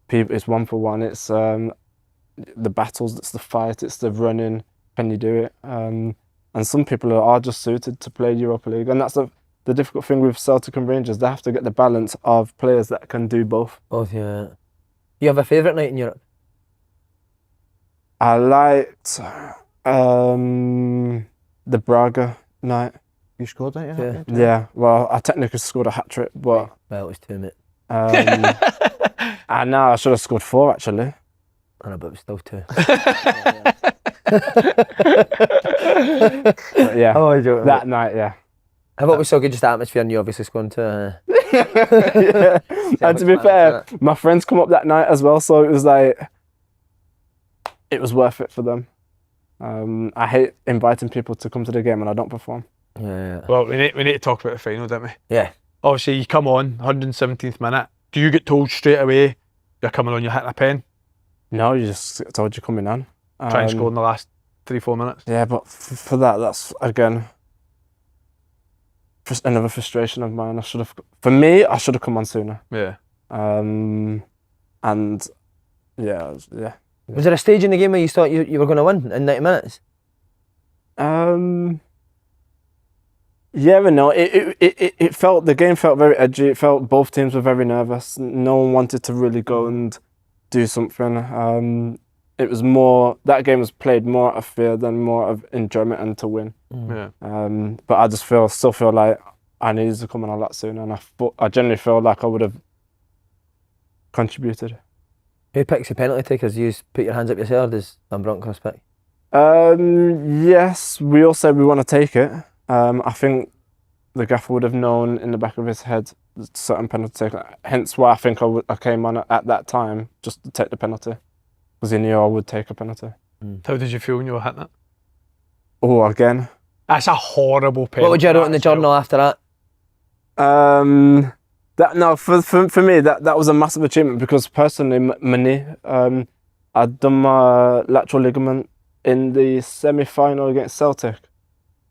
It's 1-for-1. It's the battles, it's the fight, it's the running. Can you do it? And some people are just suited to play Europa League, and that's the difficult thing with Celtic and Rangers. They have to get the balance of players that can do both. Both, yeah. You have a favourite night in Europe? I liked the Braga night. You scored, didn't you? Yeah. Yeah, well, I technically scored a hat-trick, but Well, it was 2, mate. I know I should have scored 4 actually. I know, but it was still 2. But yeah, Oh, I don't. that night, yeah. I thought it was so good, just the atmosphere, and you obviously scoring 2. Yeah. And to be fair, my friends come up that night as well, so it was like, it was worth it for them. I hate inviting people to come to the game and I don't perform. Yeah. Well, we need to talk about the final, don't we? Yeah. Obviously, you come on 117th minute. Do you get told straight away you're coming on, you're hitting a pen? No, you just get told you're coming on. Try and score in the last 3-4 minutes. Yeah, but for that's again just another frustration of mine. I should have come on sooner. Yeah. And yeah. Was there a stage in the game where you thought you were going to win in 90 minutes? Yeah and no. It felt, the game felt very edgy. It felt both teams were very nervous. No one wanted to really go and do something. It was more, that game was played more out of fear than more of enjoyment and to win. Yeah. But I just still feel like I needed to come on a lot sooner, and I generally feel like I would have contributed. Who picks the penalty takers? You put your hands up yourself, or does Van Bronckhorst pick? Yes, we all said we want to take it. I think the gaffer would have known in the back of his head certain penalty taken. Hence why I think I came on at that time just to take the penalty, because he knew I would take a penalty. How did you feel when you were hitting it? Oh, again. That's a horrible penalty. What would you have wrote in the journal after that? For me that was a massive achievement, because personally my knee, I'd done my lateral ligament in the semi-final against Celtic,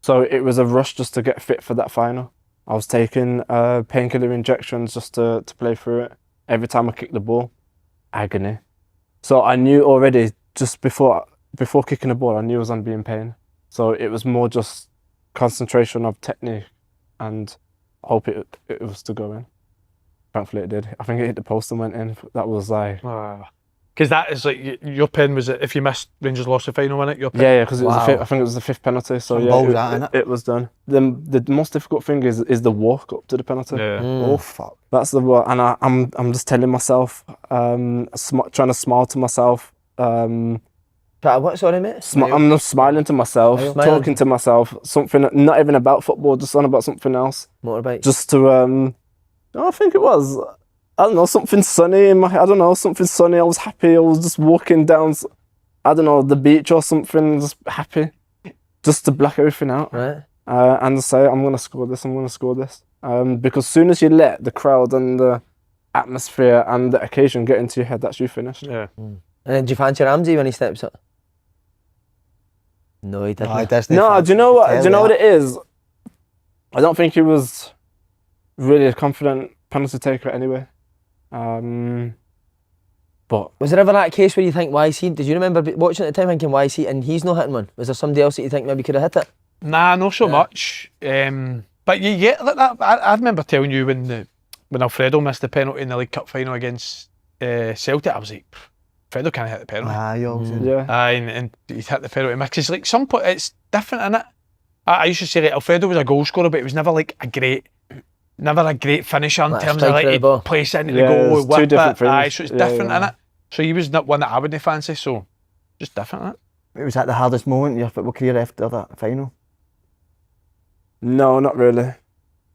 so it was a rush just to get fit for that final. I was taking painkiller injections just to play through it every time I kicked the ball. agony. So I knew already just before kicking the ball, I knew I was going to be in pain. So it was more just concentration of technique and hope it was to go in. Thankfully it did. I think it hit the post and went in. That was like... Because that is like, your pen was, if you missed, Rangers lost the final, wasn't it? Your pen? Yeah, because it was I think it was the 5th penalty. So it was done. The most difficult thing is the walk up to the penalty. Yeah. Oh fuck. That's the one, and I'm just telling myself, trying to smile to myself. What, sorry, mate? I'm just smiling to myself, talking to myself, something not even about football, just on about something else. Motorbike. Just to I think it was, I don't know, something sunny in my head. I don't know, something sunny. I was happy. I was just walking down, I don't know, the beach or something, just happy, just to black everything out. Right. And say, I'm gonna score this. Because as soon as you let the crowd and the atmosphere and the occasion get into your head, that's you finished. Yeah. And then do you fancy Ramsey when he steps up? No, he didn't. No, do you know what? Do you know what it is? I don't think he was really a confident penalty taker anyway. But was there ever that case where you think, why is he? Did you remember watching at the time thinking, why is he? And he's not hitting one. Was there somebody else that you think maybe could have hit it? Nah, not so much. But you get like that. I remember telling you when Alfredo missed the penalty in the League Cup final against Celtic, I was like, Alfredo can't hit the penalty. And he'd hit the penalty. Because like some point, it's different, innit? I used to say like Alfredo was a goal scorer, but it was never like a great finisher in terms of like he'd place it into the goal, whip it. So it's different, innit? So he was not one that I wouldn't fancy. So just different, innit? It was at the hardest moment in your football career after that final? No, not really,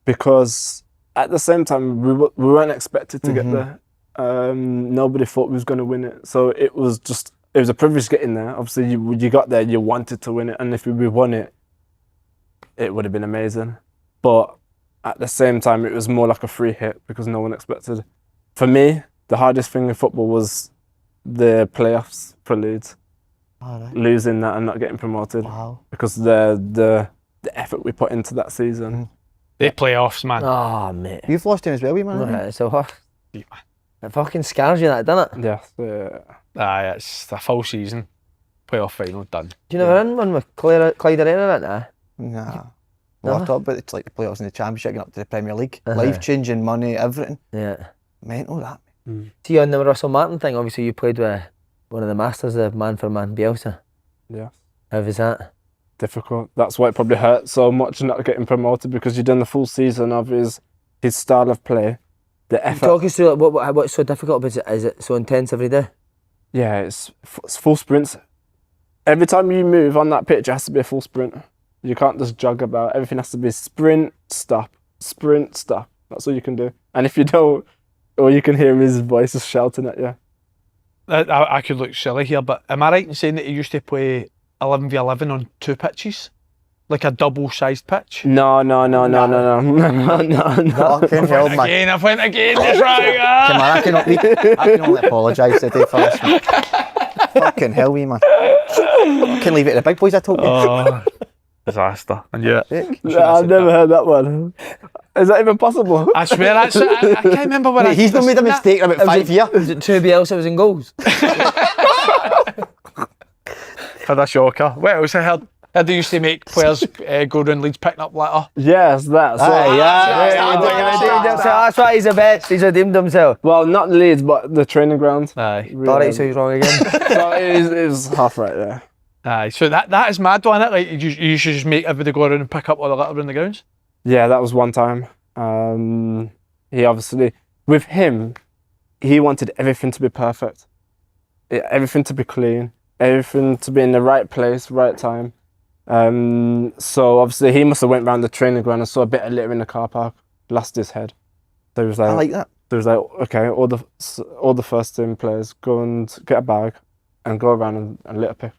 because at the same time we weren't expected to get there. Nobody thought we was going to win it, so it was a privilege getting there. Obviously, you got there, you wanted to win it, and if we won it, it would have been amazing. But at the same time, it was more like a free hit because no one expected. For me, the hardest thing in football was the playoffs for Leeds, losing that and not getting promoted. Because the effort we put into that season. The playoffs, man. Oh, mate. You've lost him as well, man. So it fucking scars you, that, doesn't it? Yes. It's a full season. Playoff final done. Do you never in one with Clyde Arena? Nah. Well, I thought about it's like the playoffs in the Championship, getting up to the Premier League. Life-changing, money, everything. Yeah. Mental, that. See, on the Russel Martin thing, obviously you played with one of the masters of man-for-man, Bielsa. Yeah. How was that? Difficult. That's why it probably hurt so much not getting promoted, because you've done the full season of his style of play, the effort. Talk us through what's so difficult about it. Is it so intense every day? Yeah, it's full sprints. Every time you move on that pitch, it has to be a full sprint. You can't just jog about. Everything has to be sprint, stop, sprint, stop. That's all you can do. And if you don't, all you can hear is his voice is shouting at you. I could look silly here, but am I right in saying that he used to play 11v11 on 2 pitches? Like a double-sized pitch? No. Fucking hell, man. I went again, that's right. Kemar, I can only apologise today for this, man. Fucking hell, wee man. I can leave it to the big boys, I told you. Disaster. And yeah. I've never heard that one. Is that even possible? I swear, I can't remember when He's not made a mistake in about 5 years. Was it 2 Bielsa was in goals? For the shocker. What else I heard? They used to make players go around Leeds picking up litter. Yes, that's That's why he's the best. He's redeemed himself. Well, not Leeds, but the training ground. Aye. Alright, so he's wrong again. So it was half right there. Aye, so that is mad, wasn't it? Like you should just make everybody go around and pick up all the litter around the grounds. Yeah, that was one time. He obviously, with him, he wanted everything to be perfect, everything to be clean, everything to be in the right place, right time. So obviously he must have went round the training ground and saw a bit of litter in the car park, lost his head. So he was like, I like that. So he was like, okay, all the first team players go and get a bag and go around and litter pick.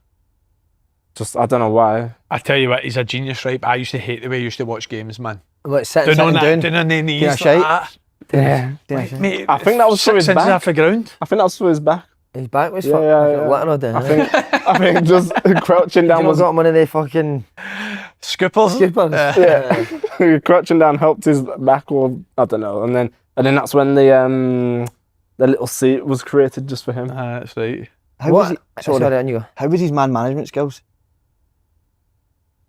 Just, I don't know why. I tell you what, he's a genius, right? But I used to hate the way he used to watch games, man. What, sitting doing down? on their knees like shite. that. Yeah. Mate, I think that was for his 6 inches back. off the ground. I think that was for his back. His back was Yeah. I think just crouching down was got one of the fucking Scoopers. crouching down helped his back, or I don't know. And then that's when the the little seat was created just for him. That's right. How was Sorry, on you go. How was his man management skills?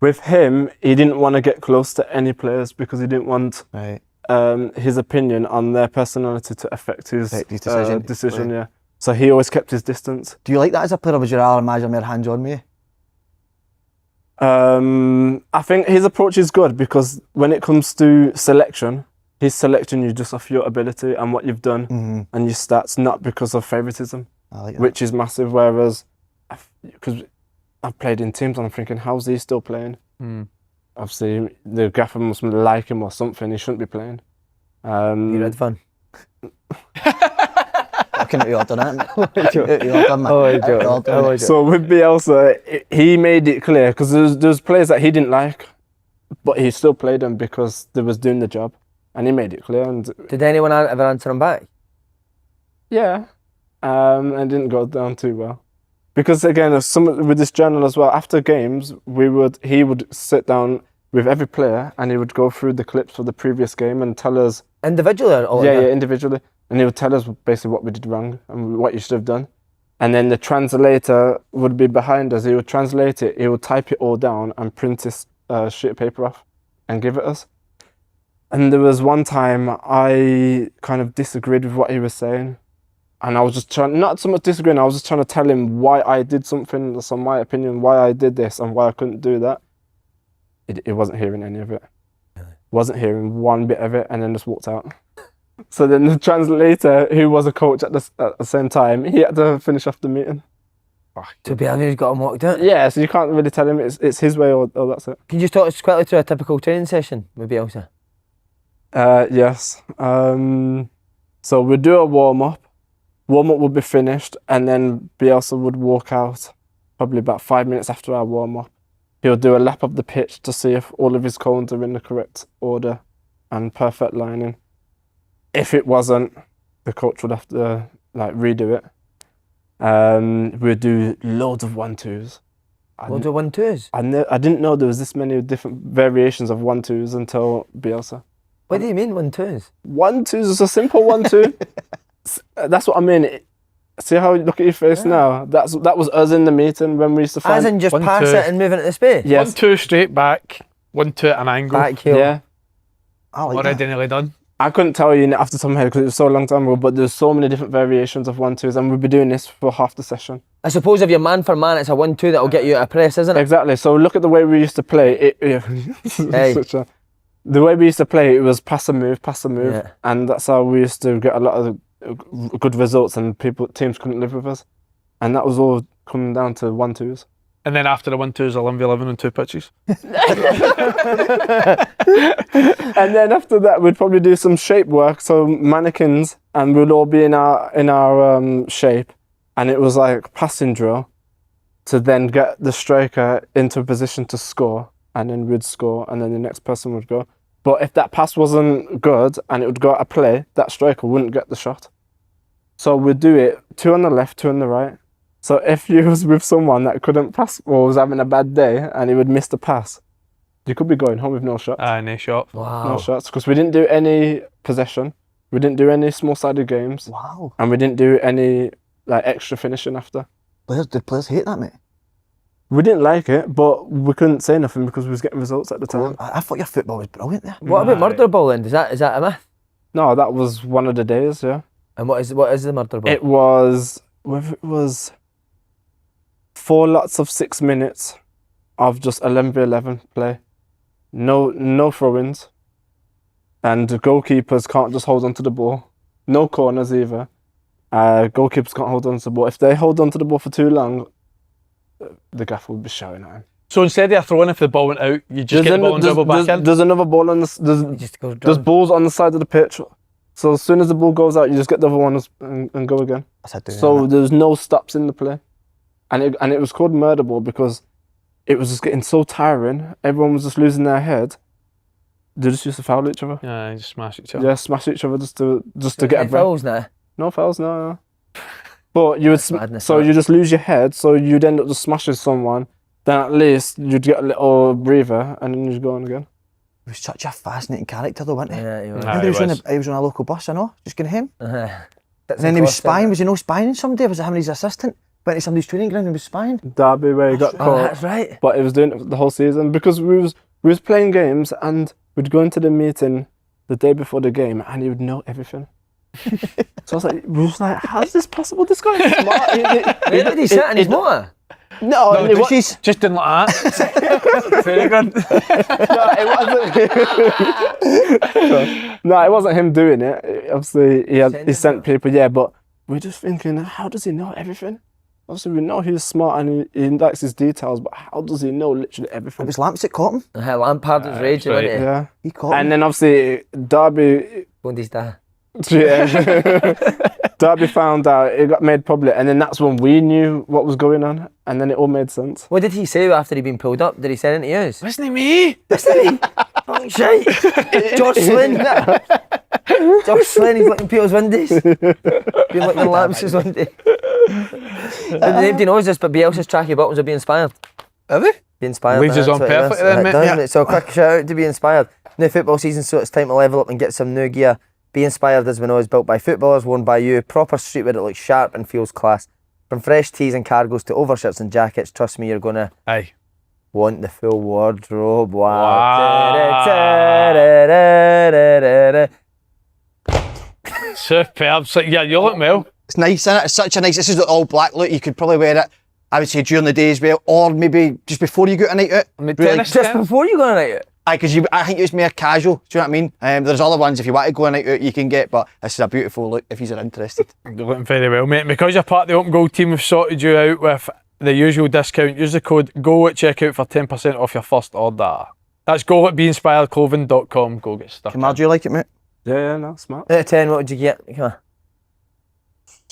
With him, he didn't want to get close to any players because he didn't want his opinion on their personality to affect his decision. Yeah. So he always kept his distance. Do you like that as a player, or would you rather imagine more hands-on with you? I think his approach is good because when it comes to selection, he's selecting you just off your ability and what you've done and your stats, not because of favouritism, which is massive. Whereas, because I've played in teams and I'm thinking, how's he still playing? Obviously, the gaffer must like him or something. He shouldn't be playing. You Red fan? I couldn't be ordered that. So with Bielsa, he made it clear because there's players that he didn't like, but he still played them because they was doing the job, and he made it clear. And did anyone ever answer him back? Yeah, and didn't go down too well. Because again, with this journal as well, after games, he would sit down with every player and he would go through the clips for the previous game and tell us individually. Or yeah, individually, and he would tell us basically what we did wrong and what you should have done. And then the translator would be behind us. He would translate it. He would type it all down and print this sheet of paper off and give it us. And there was one time I kind of disagreed with what he was saying. And I was just trying, not so much disagreeing, I was just trying to tell him why I did something, that's my opinion, why I did this and why I couldn't do that. He wasn't hearing any of it. Really? Wasn't hearing one bit of it, and then just walked out. So then the translator, who was a coach at the same time, he had to finish off the meeting. To be honest, he's got him walked out. Yeah, so you can't really tell him it's his way or that's it. Can you just talk us quickly through a typical training session with Bielsa? Yes. So we do a warm-up. Warm-up would be finished, and then Bielsa would walk out probably about 5 minutes after our warm-up. He'll do a lap of the pitch to see if all of his cones are in the correct order and perfect lining. If it wasn't, the coach would have to redo it. We'd do loads of 1-2s. Loads of 1-2s? I didn't know there was this many different variations of 1-2s until Bielsa. What do you mean 1-2s? 1-2s is a simple 1-2. That's what I mean. See how you look at your face now? That was us in the meeting when we used to find... As in just pass it and move it into space? Yes. 1-2 straight back, 1-2 at an angle. Back heel. Yeah. Already nearly done. I couldn't tell you off the top of my head because it was so long time ago, but there's so many different variations of 1-2s and we'll be doing this for half the session. I suppose if you're man for man, it's a 1-2 that'll get you a press, isn't it? Exactly. So look at the way we used to play. The way we used to play, it was pass and move, yeah. And that's how we used to get a lot of good results, and teams couldn't live with us, and that was all coming down to 1-2s. And then after the 1-2s, 11v11 on 2 pitches. And then after that, we'd probably do some shape work, so mannequins, and we'd all be in our shape, and it was like passing drill to then get the striker into a position to score, and then we'd score, and then the next person would go. But if that pass wasn't good and it would go out of play, that striker wouldn't get the shot. So we'd do it 2 on the left, 2 on the right. So if you was with someone that couldn't pass or was having a bad day and he would miss the pass, you could be going home with no shots. No shot. Wow. No shots, because we didn't do any possession. We didn't do any small-sided games. Wow. And we didn't do any extra finishing after. Did players hate that, mate? We didn't like it, but we couldn't say nothing because we was getting results at the time. I thought your football was brilliant there. What about murder ball then? Is that a myth? No, that was one of the days, yeah. And what is the murder ball? It was 4 lots of 6 minutes of just 11v11 play. No throw-ins. And the goalkeepers can't just hold on to the ball. No corners either. Goalkeepers can't hold on to the ball. If they hold on to the ball for too long, the gaffer would be shouting at him. So instead of throwing, if the ball went out, you just get the ball and dribble back in? There's another ball on the... There's balls on the side of the pitch. So as soon as the ball goes out, you just get the other one and go again. So there's no stops in the play. And it was called murder ball because it was just getting so tiring. Everyone was just losing their head. They just used to foul each other. Yeah, just smash each other. Yeah, smash each other just to get a break. Fouls now? No fouls, no. But you would you just lose your head, so you'd end up just smashing someone. Then at least you'd get a little breather, and then you'd go on again. He was such a fascinating character, though, wasn't he? Yeah, he was. He was on a local bus, I know, just going home. Did And then he was spying. Was he no spying on somebody? Was it him and his assistant? Went to somebody's training ground and was spying. Derby where he got caught. Oh, that's right. But he was doing it the whole season because we was playing games and we'd go into the meeting the day before the game and he would know everything. So we was like, how is this possible? This guy is smart. Where did he sit in his motor? No, just didn't like that. Very good. No, it wasn't him doing it. Obviously, he sent people, but we're just thinking, how does he know everything? Obviously, we know he's smart and he likes his details, but how does he know literally everything? It was Lamps that caught him. Lampard was raging, wasn't he? Yeah. He caught him. And then obviously, Derby... When did he die? Yeah. Derby found out, it got made public, and then that's when we knew what was going on, and then it all made sense. What did he say after he'd been pulled up? Did he send it to you? Wasn't it me? Wasn't he? Oh, shite. George Slynn. George Slynn, he's looking people's windows. Being looking Lamps' window. Nobody knows this, but Bielsa's tracky buttons are being inspired. Are they? Be inspired. Leeds is on perfectly then, mate. Yeah. So a quick shout out to Be Inspired. New football season, so it's time to level up and get some new gear. Be Inspired, as we know, is built by footballers, worn by you. Proper streetwear that looks sharp and feels class. From fresh tees and cargos to overshirts and jackets, trust me, you're going to want the full wardrobe. Wow. Superb. So, yeah, you look well. It's nice, isn't it? It's such a nice... This is the all black look. You could probably wear it, I would say, during the day as well, or maybe just before you go to a night out. Just before you go on a night out? Because I think it's more casual, do you know what I mean? There's other ones, if you want to go a night out, you can get, but this is a beautiful look if you're interested. You're looking very well, mate. Because you're part of the Open Goal team, we've sorted you out with the usual discount. Use the code GO at checkout for 10% off your first order. That's go at beinspiredclothing.com. Go get stuck. Kemar, do you like it, mate? Yeah, no, smart. Out of 10, what would you get? Come on.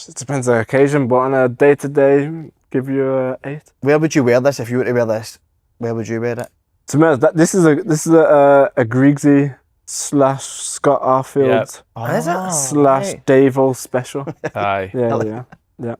It depends on the occasion, but on a day-to-day, give you a 8. Where would you wear this? If you were to wear this, where would you wear it? To be honest, this is a Griggsy / Scott Arfield Is it? / Davo special. Aye. Yeah. Not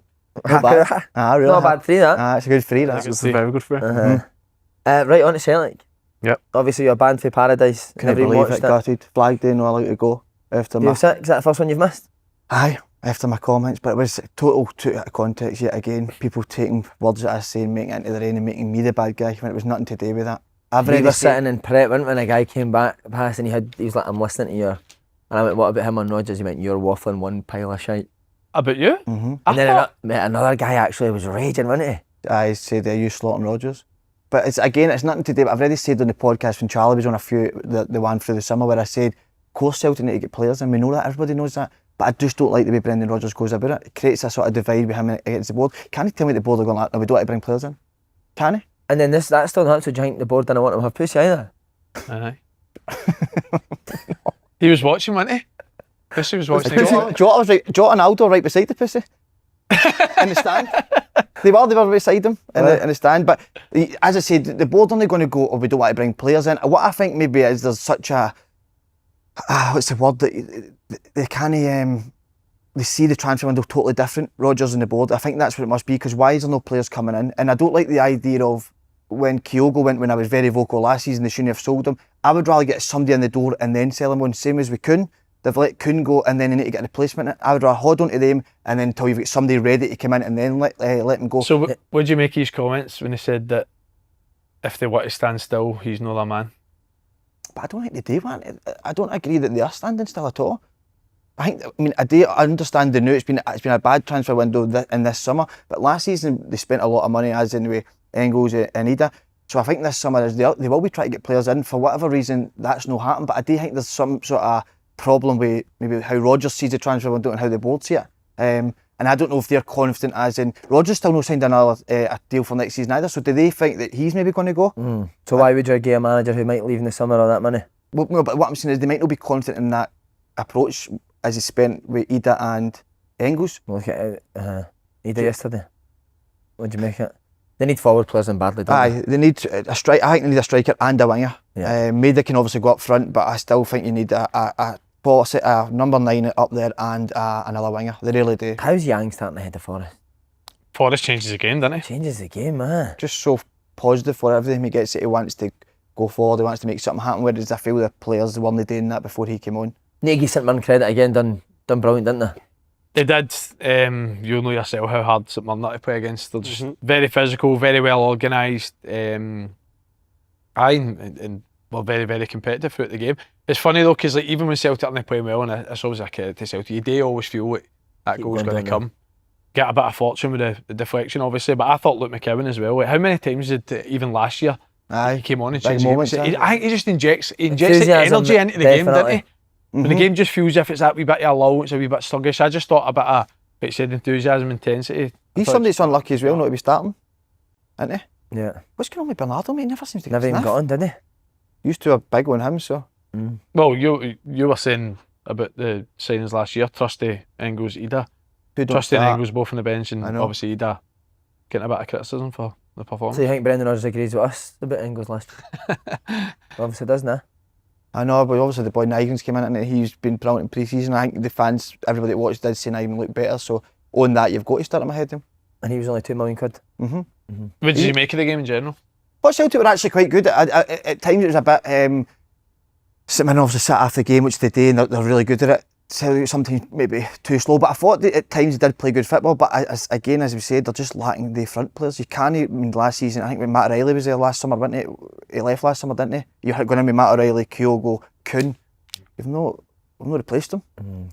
bad. Really? Not a bad three, that. It's a good free, that. It's a very good free. Right, on to Celtic. Yep. Obviously, you're banned for Paradise. Couldn't believe it, gutted. Flag day, not allowed to go. After my... Is that the first one you've missed? Aye, after my comments, but it was total took out of context yet again. People taking words that I was saying, making it into their own and making me the bad guy when it was nothing to do with that. We were sitting in prep when a guy came back past and he was like, I'm listening to you. And I went, what about him on Rodgers? He went, you're waffling one pile of shite. About you? Mm-hmm. And then another guy actually was raging, wasn't he? I said, are you slaughtering Rodgers? But it's nothing to do, but I've already said on the podcast when Charlie was on a few, the one through the summer where I said, of course Celtic need to get players in, we know that, everybody knows that. But I just don't like the way Brendan Rodgers goes about it. It creates a sort of divide with him against the board. Can he tell me the board are going like, no, we don't want to bring players in? Can he? And then that's still not to join the board, and I want him to have pussy either. Aye. He was watching, wasn't he? Pussy was watching. Jota and Aldo right beside the pussy. In the stand. They were beside him in the stand. But as I said, the board only going to go, we don't want to bring players in. What I think maybe is there's such a, what's the word, that they can't, they see the transfer window totally different, Rodgers and the board. I think that's what it must be, because why is there no players coming in? And I don't like the idea of when Kyogo went, when I was very vocal last season, they shouldn't have sold him. I would rather get somebody in the door and then sell him on, same as we Kuhn. They've let Kuhn go and then they need to get a replacement in. I would rather hold on to them and then until you've got somebody ready to come in and then let them go. So what do you make his comments when he said that if they want to stand still, he's not a man? But I don't think they do, man. I don't agree that they are standing still at all. I understand the new, it's been a bad transfer window in this summer, but last season they spent a lot of money, as in with Engels and Ida. So I think this summer they will be trying to get players in. For whatever reason, that's no happened. But I do think there's some sort of problem with maybe how Rodgers sees the transfer window and how the board see it. And I don't know if they're confident, as in Rodgers still not signed another a deal for next season either. So do they think that he's maybe going to go? So why would you get a manager who might leave in the summer all that money? Well, no, but what I'm saying is they might not be confident in that approach as he spent with Ida and Engels. Look at Ida yesterday. What do you make it? They need forward players in badly, don't they need a striker. I think they need a striker and a winger. Yeah. Maida can obviously go up front, but I still think you need a number 9 up there and another winger. They really do. How's Yang starting to head to Forest? Forest changes the game, doesn't he? Changes the game, man. Just so positive for everything he gets it. He wants to go forward. He wants to make something happen. Whereas I feel the players weren't doing that before he came on. Need to give St Mirren credit again. Done brilliant, didn't they? They did. You'll know yourself how hard St Mirren are to play against. They're just very physical, very well organised. And were very, very competitive throughout the game. It's funny though, because like even when Celtic aren't playing well, and it's always a credit to Celtic, you do always feel like that goal's going to come. Get a bit of fortune with the deflection, obviously. But I thought Luke McEwan as well. Like, how many times did even last year he came on and changed the game? I think he just injects energy into the game, doesn't he? When the game just feels as if it's that wee bit of a lull, it's a wee bit sluggish. I just thought a bit of, like you said, enthusiasm, intensity. He's somebody that's unlucky as well not to be starting, isn't he? Yeah. What's going on with Bernardo, mate? He never seems to get Never even got on, did he? Used to have big on him, so. Well, you were saying about the signings last year, Trusty, Engels, Ida. Trusty and Engels both on the bench, and obviously Ida getting a bit of criticism for the performance. So you think Brendan Rodgers agrees with us about Engels last year? Obviously doesn't he? I know, but obviously the boy Nygren's came in and he's been brilliant in pre-season. I think the fans, everybody that watched did say Nygren looked better, so on that you've got to start him ahead of him. And he was only £2 million. What did you make of the game in general? But Celtic were actually quite good. At times it was a bit, St Mirren obviously sat after the game, which they do, and they're really good at it. Celtic sometimes maybe too slow, but I thought that at times they did play good football, but again, as we said, they're just lacking the front players. You can't, last season, I think when Matt O'Reilly was there last summer, wasn't he? He left last summer, didn't he? You had gone in with Matt O'Reilly, Kyogo, Kuhn. We've not replaced them.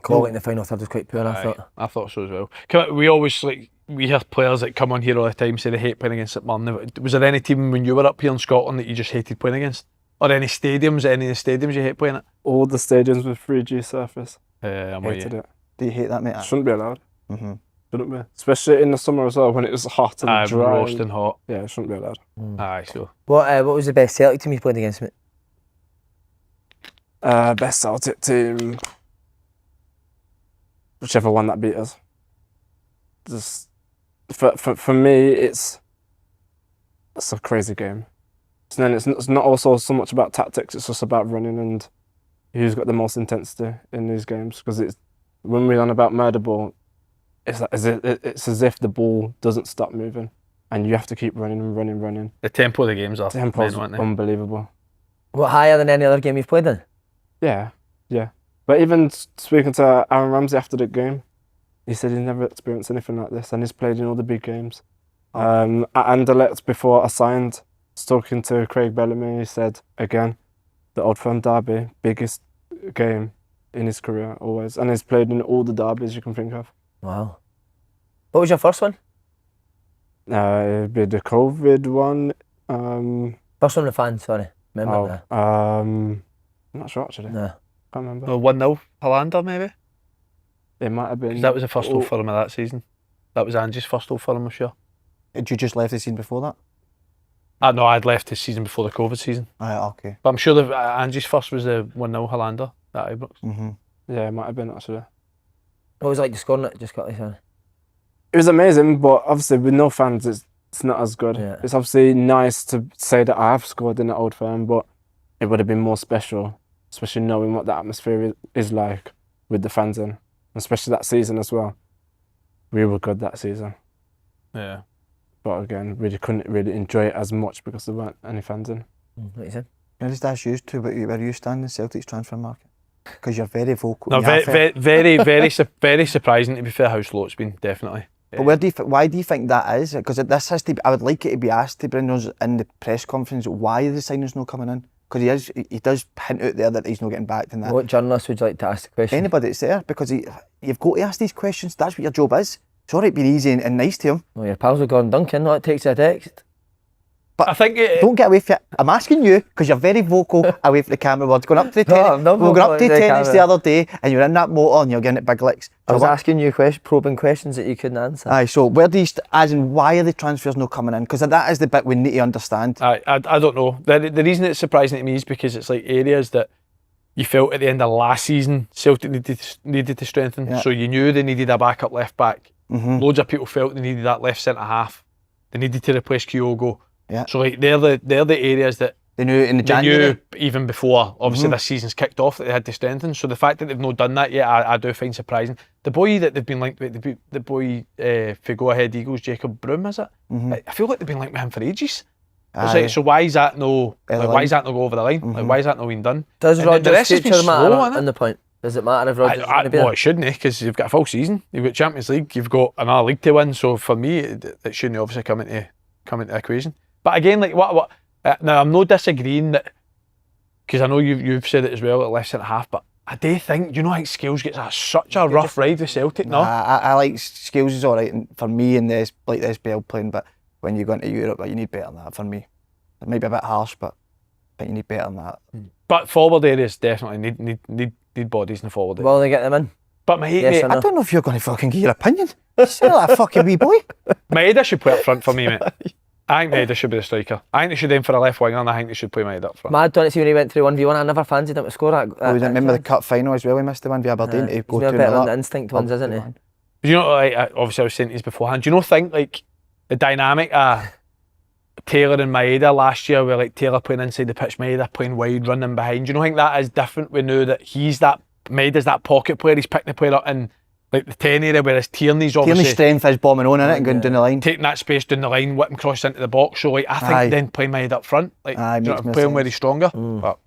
Quality in the final third was quite poor, I thought. I thought so as well. We always, we hear players that come on here all the time say they hate playing against St Mirren. Was there any team when you were up here in Scotland that you just hated playing against? Or any of the stadiums you hate playing at? All the stadiums with 3G surface. I'm hated it. Do you hate that, mate? Shouldn't be allowed. Shouldn't be. Especially in the summer as well, when it was hot and dry. Roasting hot. Yeah, it shouldn't be allowed. Aye, so. What was the best Celtic team you played against, mate? Best Celtic team, whichever one that beat us. Just for me, it's a crazy game. And then it's not also so much about tactics. It's just about running and who's got the most intensity in these games. Because it's when we're on about murder ball, it's as if the ball doesn't stop moving, and you have to keep running and running. The tempo of the games are unbelievable. What, higher than any other game you've played in? Yeah. But even speaking to Aaron Ramsey after the game, he said he's never experienced anything like this, and he's played in all the big games. At Anderlecht, before I signed, talking to Craig Bellamy, he said, again, the Old Firm derby, biggest game in his career, always. And he's played in all the derbies you can think of. Wow. What was your first one? It'd be the COVID one. First one with fans, sorry. Remember that? I'm not sure actually. No. Can't remember. 1-0 Hollander maybe? It might have been. That was the first Old Firm of that season. That was Angie's first Old Firm, I'm sure. Had you just left the season before that? No, I'd left the season before the COVID season. Okay. But I'm sure Angie's first was the 1-0 Hollander at Ibrox. Yeah, it might have been actually. What was it like to score it? Just got this on. It was amazing, but obviously with no fans, it's not as good. Yeah. It's obviously nice to say that I have scored in the Old Firm, but it would have been more special, especially knowing what the atmosphere is like with the fans in, especially that season as well. We were good that season. Yeah. But again, we couldn't really enjoy it as much because there weren't any fans in. What you said? Can I just ask you too, where you stand in Celtic's transfer market? Because you're very vocal. No, very surprising to be fair how slow it's been, definitely. But why do you think that is? Because this has to be, I would like it to be asked to Brendan in the press conference why the signing's not coming in. Because he does hint out there that he's not getting back to that. What journalist would you like to ask the question? Anybody that's there, because you've got to ask these questions. That's what your job is. It's alright being easy and nice to him. Well, your pals with Gordon Duncan, no, it takes a text. But I think don't get away from it. I'm asking you because you're very vocal away from the camera. We're going up to the tennis. We were going up to the tennis the other day, and you're in that motor and you're getting it big licks. I was asking you probing questions that you couldn't answer. Aye, so where do you as in why are the transfers not coming in? Because that is the bit we need to understand. I don't know. The reason it's surprising to me is because it's like areas that you felt at the end of last season Celtic needed to strengthen. Yeah. So you knew they needed a backup left back. Loads of people felt they needed that left centre half. They needed to replace Kyogo. Yeah. So like they're the areas that they knew in the January. They knew even before obviously this season's kicked off that they had to strengthen. So the fact that they've not done that yet, I do find surprising. The boy that they've been linked with, the boy for Go Ahead Eagles, Jacob Broom, is it? I feel like they've been linked with him for ages. Like, so why is that no? Why is that not go over the line? Like, why is that not being done? Does Rodgers' future matter on the point? Does it matter if Rodgers is going to be well, there? it shouldn't, because you've got a full season. You've got Champions League. You've got another league to win. So for me, it shouldn't obviously come into the equation. But again, like what? Now I'm not disagreeing that, because I know you've said it as well at left centre half. But I do think, I think Scales gets such a rough ride with Celtic. No, I like Scales is all right for me in this like the SPL playing, but when you go into Europe, you need better than that for me. It might be a bit harsh, but you need better than that. But forward areas definitely need bodies in the forward area. Well, they get them in. But my Yes mate, or no? I don't know if you're going to fucking give your opinion. You're like a fucking wee boy. Maeda should play up front for me, mate. I think Maeda should be the striker. I think they should aim for a left winger, and I think they should play Maeda up front. Mad, don't you see when he went through 1v1? I never fancied him to score that. I remember the cup final as well. He missed the one via Aberdeen to go He's 2-0 better than the up. instinct ones, isn't he? Do you know, like, obviously I was saying to you beforehand, do you think like the dynamic Taylor and Maeda last year, where like Taylor playing inside the pitch, Maeda playing wide, running behind, do you think that is different? We know that Maeda's that pocket player, he's picking the player up in like the 10 area, whereas Tierney's obviously Tierney's strength is bombing on in it and going down the line. taking that space down the line, whipping cross into the box. So like I think then playing Maeda up front, like Makes more playing where sense. he's stronger. But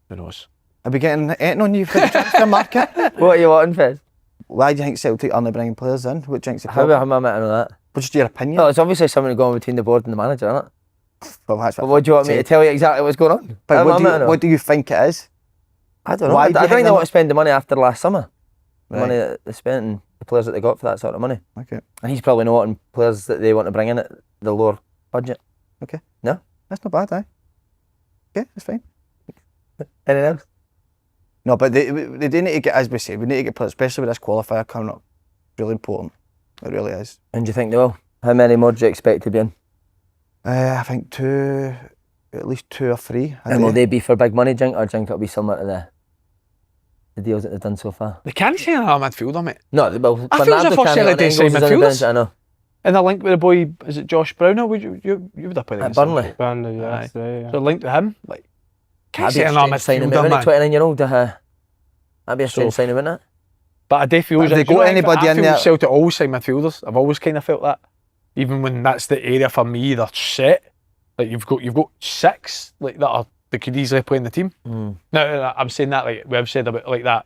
who knows? Are we getting anything on you for the transfer market? What are you wanting, Fez? Why do you think Celtic aren't bringing players in? What do you think's the How problem? am I meant to know that? What's just your opinion? No, it's obviously something going between the board and the manager, isn't it? Well, that's But what do you want me to tell you exactly what's going on? But How what am do I meant to know? what do you think it is? I don't know. Why I do you don't think think they they're want to spend the money after last summer. The Right. money that they spent and the players that they got for that sort of money. Okay. And he's probably not wanting players that they want to bring in at the lower budget. Okay. No? That's not bad, Okay, that's fine. Anything else? No, but they do need to get, as we say, we need to get players, especially with this qualifier coming up. Really important. It really is. And do you think they will? How many more do you expect to be in? I think at least 2 or 3. And will they be for big money, or do you think it'll be similar to the deals that they've done so far? They can't say another midfielder, mate. No, well, I feel it's the first year that they signed midfielders. I know. And the link with the boy, is it Josh Browner? Would you would have played At against him? Burnley. Burnley, yeah. Aye. Yeah. So linked with him, like can't That'd be say a another strange signing, midfielder, mate. man. 29-year-old. That'd be a strange signing, wouldn't it? But I do feel Have they do you got know what anybody I in feel there? Celtic always sign midfielders. I've always kind of felt that, even when that's the area for me, they're set. Like you've got 6 like that could easily play in the team. Now I'm saying that like we've said about like that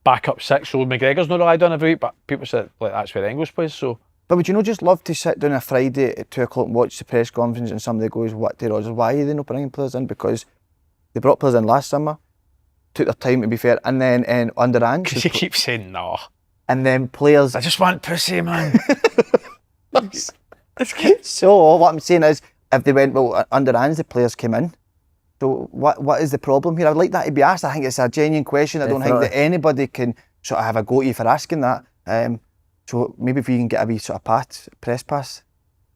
backup 6. So McGregor's not relied on every week, but people said like that's where English plays. So. But would you not just love to sit down on a Friday at 2 o'clock and watch the press conference and somebody goes, what to Rodgers, why are they not bringing players in? Because they brought players in last summer, took their time to be fair, and then under Ange. Because you keep saying no. And then players. I just want pussy, man. So what I'm saying is, if they went, well, under Ange, the players came in. So what is the problem here? I'd like that to be asked. I think it's a genuine question. I don't think that anybody can sort of have a go at you for asking that. So maybe if you can get a wee sort of press pass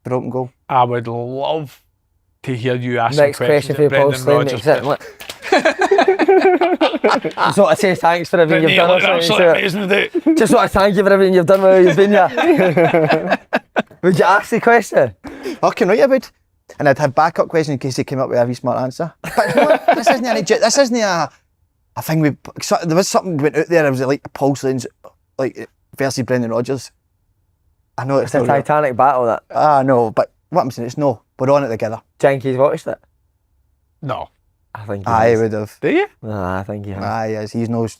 for open goal. I would love to hear you ask Next some question questions for you, Paul at Slane. Brendan Rodgers. Just want to say thanks for everything you've done. or something, Absolutely so- amazing today. Just want to thank you for everything you've done while you've been here. Would you ask the question? Okay, right, I would. And I'd have backup questions in case he came up with a wee smart answer. But you know what? This isn't a thing there was something went out there. It was like Paul Slane's like versus Brendan Rodgers. I know It's a Titanic battle, that. No, but what I'm saying is no. We're on it together. Jenkins watched it. No. I think he I has. would have. Do you? Nah, I think he has. Yes, he knows.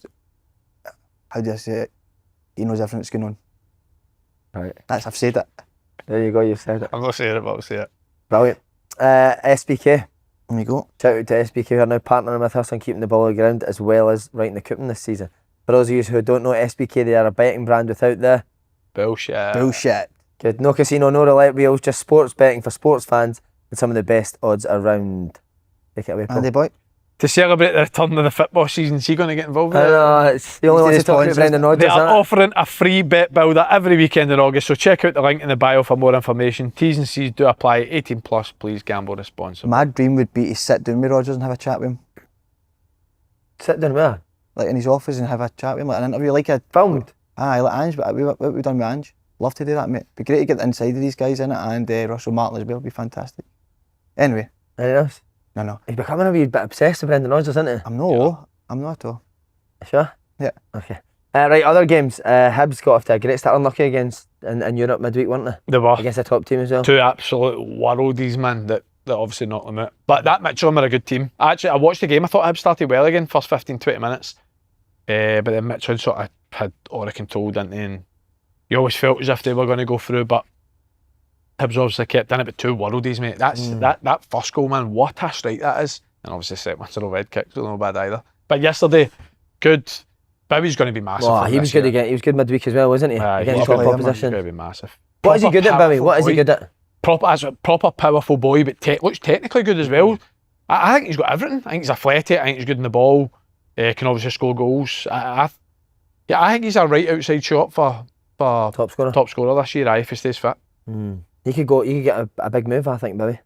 How do I say it? He knows everything that's going on. Right. I've said it. There you go, you've said it. I'm not saying it, but I'll say it. Brilliant. SPK. There you go. Shout out to SPK who are now partnering with us on keeping the ball on the ground as well as writing the coupon this season. For those of you who don't know SPK, they are a betting brand without the Bullshit. good. No casino, no roulette wheels, just sports betting for sports fans and some of the best odds around. Take it away, Paul. Andy boy. To celebrate the return of the football season, is he going to get involved with I it? know, it's the only one to talk about sponsors. Brendan Rodgers, They are isn't it? offering a free bet builder every weekend in August, so check out the link in the bio for more information. T's and C's do apply. 18 plus, please gamble responsibly. My dream would be to sit down with Rodgers and have a chat with him. Sit down where? Like in his office and have a chat with him, like an interview, like a Filmed. like Ange, but what we've done with Ange. Love to do that, mate. Be great to get inside of these guys in it, and Russel Martin as well. Be fantastic. Anyway, Anything else? no. He's becoming a wee bit obsessed with Brendan Rodgers, isn't he? I'm not at all. Sure? Yeah. Okay. Right, other games. Hibs got off to a great start, unlucky against in Europe midweek, weren't they? They were Against a top team as well. two absolute worldies, man, that obviously knocked them out. But that Mitchell are a good team. Actually, I watched the game. I thought Hibs started well again, first 15, 20 minutes. but then Mitchell sort of had all controlled into, and you always felt as if they were going to go through, but Hibs obviously kept in it, but 2 worldies, mate. That first goal, man, what a strike that is. And obviously second one's a red kick, so no bad either. But yesterday, good. Bowie's going to be massive. Well, he was good again. He was good midweek as well, wasn't he? Against top opposition. He's going to be massive. What is he good at, Bowie? What is he good at? Proper powerful boy, but looks technically good as well. I think he's got everything. I think he's athletic. I think he's good in the ball. Can obviously score goals. I think he's a right outside shot for top scorer this year. If he stays fit. He could get a big move, I think, Bowie.